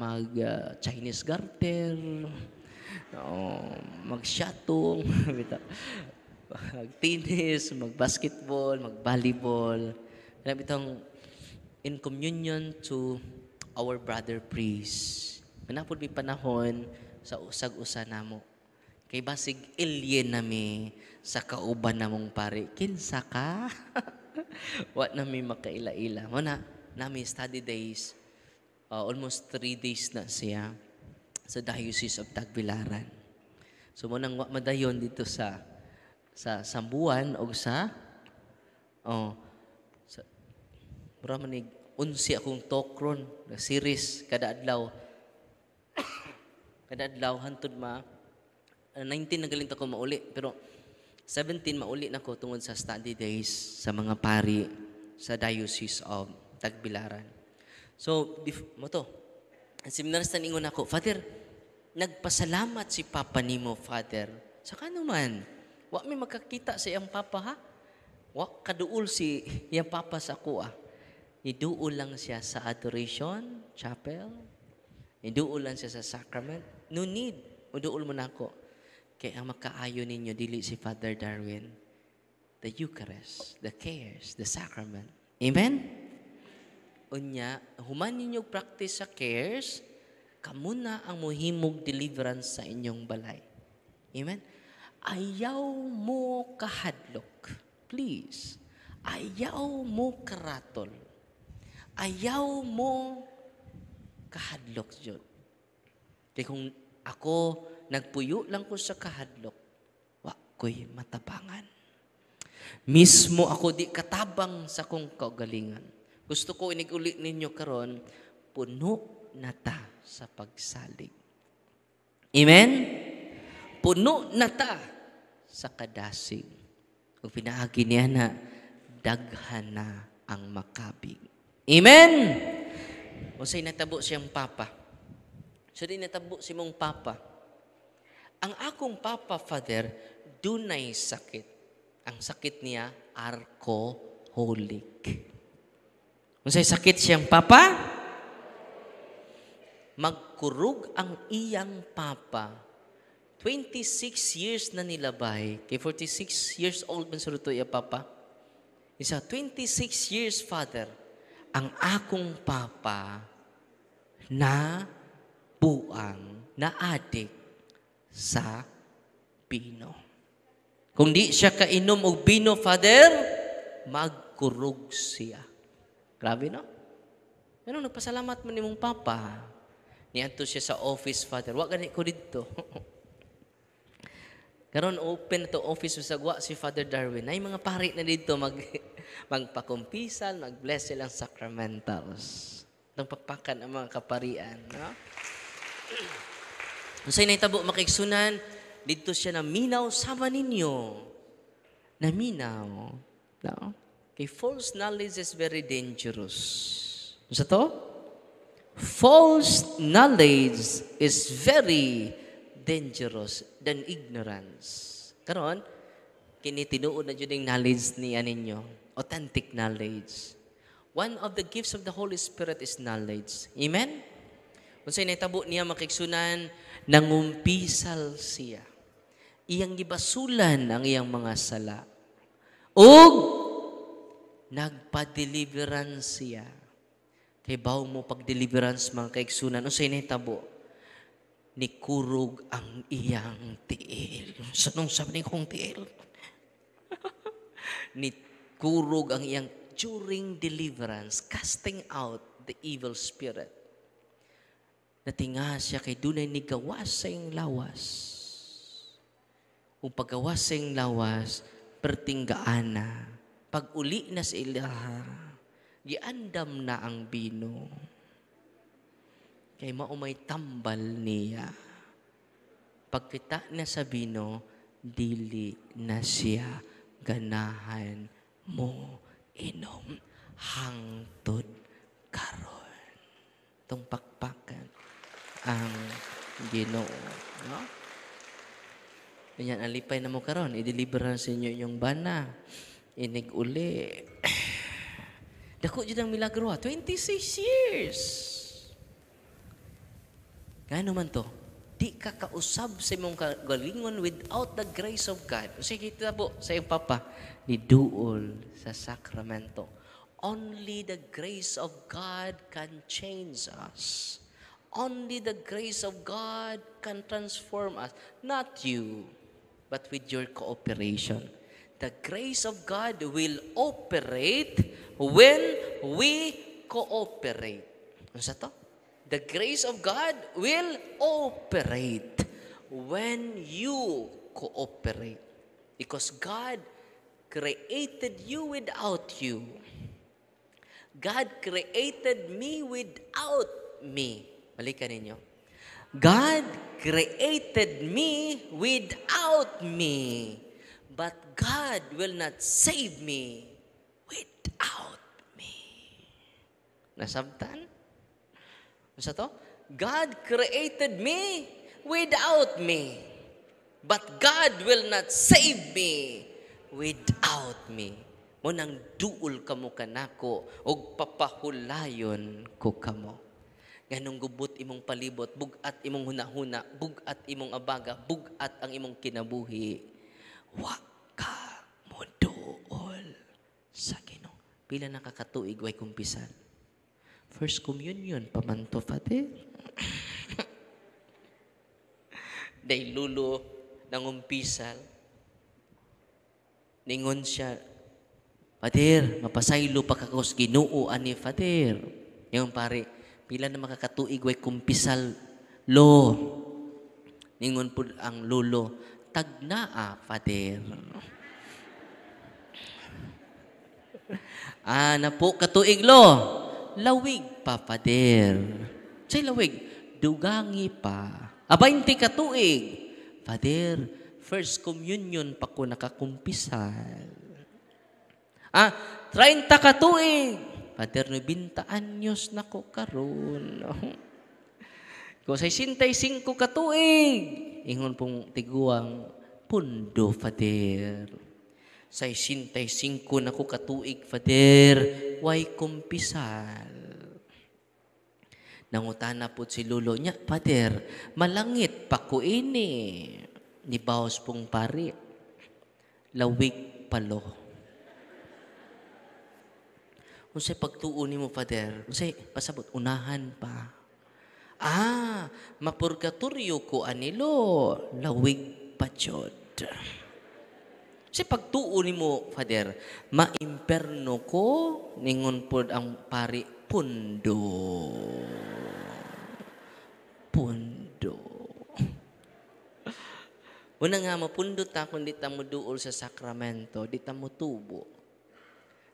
A: Chinese garter, magshatong, mag-tennis, mag-basketball, mag-volleyball. Itong in communion to our brother priest. Manapod may panahon sa usag-usa namo. Kay basig alien nami sa kauban namong pare. Kinsa ka? Wa nami makaila-ila. Muna, nami study days, almost 3 days na siya sa Diocese of Tagbilaran. So, munang madayon dito sa Sambuan o mura manig unsi akong talk ron na series kada adlaw. Kada adlaw hantod 19 nagaling ako mauli, pero 17 mauli na ko tungod sa study days sa mga pari sa Diocese of Tagbilaran. So, ang seminarista ningon ako, Father, nagpasalamat si Papa nimo, Father. Saka naman, wa may magkakita sa iyang Papa, ha? Wa kaduol si iyang Papa sa ako, Iduol lang siya sa adoration, chapel. Iduol lang siya sa sacrament. No need. Uduol mo na ako. Kaya ang makaayo ninyo, dili si Father Darwin, the Eucharist, the cares, the sacrament. Amen? Unya, human ninyo practice sa cares, kamuna ang muhimog deliverance sa inyong balay. Amen? Ayaw mo kahadlok. Please. Ayaw mo karatol. Ayaw mo kahadlok, Jod. Kaya kung ako, nagpuyo lang ko sa kahadlok, wa ko'y matabangan. Mismo ako di katabang sa kong kaugalingan. Gusto ko inigulit ninyo karon, puno na ta sa pagsalig. Amen? Puno na ta sa kadasig. Kung pinaagi niya na, daghan na ang makabig. Amen? O sa'y natabo siyang Papa. So di natabo si mong Papa. Ang akong Papa, Father, dunay sakit. Ang sakit niya, alcoholic. Kung sa'y sakit siyang Papa, magkurug ang iyang Papa. 26 years na nilabay. Kay 46 years old man sa ruto iya Papa. Isa, 26 years, Father, ang akong Papa na buang, na adik sa bino. Kung di siya kainom og bino, Father, magkurog siya. Grabe, no? Ano, nagpasalamat man ni mong Papa. Niadto siya sa office, Father. Wa gani ko dito. Karon open to office sa gwa si Father Darwin. Ay mga pari na dito magpakumpisal, mag-bless silang sacramentals. Nang papakan ang mga kaparian, no? Unsay nahitabo makigsunan, dito siya na minaw sama ninyo. Na minaw. No? Kay false knowledge is very dangerous. Unsa to? False knowledge is very dangerous than ignorance. Karon, kini tinuod na jud ning knowledge ni aninyo, authentic knowledge. One of the gifts of the Holy Spirit is knowledge. Amen? Unsay nahitabo niya makigsunan, nangumpisal siya. Iyang gibasulan ang iyang mga sala. Ug nagpa-deliverance siya. Kay bawo mo pag-deliverance mga kaigsunan, unsay nahitabo? Nikurog ang iyang tiil. Sanong sabi kong tiil? Nikurog ang iyang during deliverance, casting out the evil spirit. Natinga siya kay dunay ni gawas sa iyong lawas. Kung pagawasing lawas, pertinggaana. Pag uli na sa ilaha, giandam na ang bino. Kay maumay tambal niya. Pagkita na sa bino, dili na siya ganahan mo inom hangtod karon. Itong pakpakan ang Ginoo. No? Ganyan, alipay na mo karon, i-deliveran sa inyo yung bana. Inig uli. Dako dyan ang milagro, 26 years. Gano man to? Di ka kausab sa imong kagalingon without the grace of God. Sige, kita po sa iyong papa, ni duol sa sakramento. Only the grace of God can change us. Only the grace of God can transform us. Not you, but with your cooperation. The grace of God will operate when we cooperate. Ano sa to? The grace of God will operate when you cooperate. Because God created you without you. God created me without me. Balikan ninyo. God created me without me. But God will not save me without me. Nasabtan? Sa to? God created me without me. But God will not save me without me. Munang duol kamo kanako og papahulayon ko kamo. Ganong gubot imong palibot, bugat imong hunahuna, bugat imong abaga, bugat ang imong kinabuhi. Wa ka mo duol sa Ginoo. Pila na kakatuig way kumpisan. First communion, pamanto, Father. Day lulo ng umpisal. Ningon siya, Father, mapasaylo pa kakos Ginoo ani Father. Yung pare, pila na makakatuig way kumpisal lo. Ningon po ang lulo, tagnaa, Father. Na po katuig lo. Lawig pa, Father. Say lawig, dugangi pa. 20 katuig. Father, first communion pa ko nakakumpisal. 30 katuig. Father, 90 anyos na ko karon. Kung 65 katuig, ingon pong tiguang pundo, Father. 65 na ko katuig, Father, way kumpisal. Nangutana po si Lulo niya, Father, malangit pa ko ini. Ni Baos pong pari, lawig palo. Kung sa'y pagtuon mo, Father, kung sa'y pasabot, unahan pa. Mapurgatoryo ko anilo, lawig pa Diyod. Kasi pagtuon mo, Father, maimperno ko, ningon po ang pari, pundo. Pundo. Una nga, mapundot ta kung di ta mo duol sa sakramento, di ta mo tubo.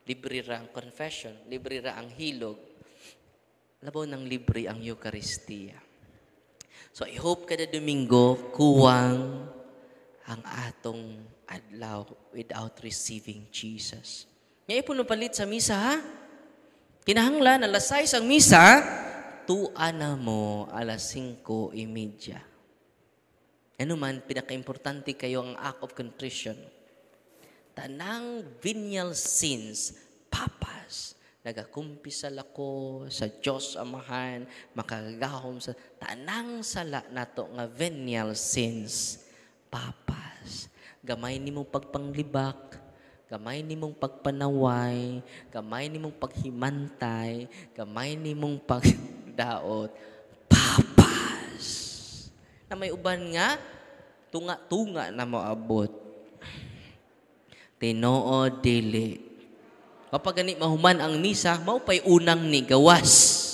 A: Libre ra ang confession, libre ra ang hilog. Labaw ng libre ang Eucharistia. So I hope kada Domingo, kuwang ang atong adlaw without receiving Jesus. Ngayon po palit sa misa, ha? Kinahanglan, alas 6 ang misa, tuan na mo alas 5:30. Ano man, pinaka-importante kayo ang act of contrition. Tanang venial sins, papas. Nagakumpisal ako sa Diyos Amahan, makagahom sa tanang sala nato nga venial sins, papas. Gamay ni mong pagpanglibak, gamay ni mong pagpanaway, gamay ni mong paghimantay, gamay ni mong pagdaot, papas. Na may uban nga, tunga-tunga na moabot. Tinoo dili. Kapag ganit mahuman ang misa, maupay unang ni gawas.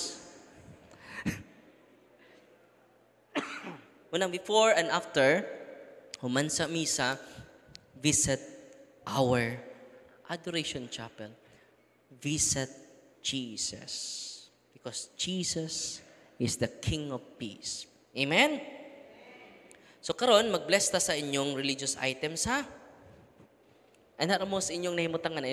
A: Unang before and after, human sa misa, visit our adoration chapel. Visit Jesus. Because Jesus is the King of Peace. Amen? So karon mag-bless ta sa inyong religious items ha. Ano mo sa inyong nahimutangan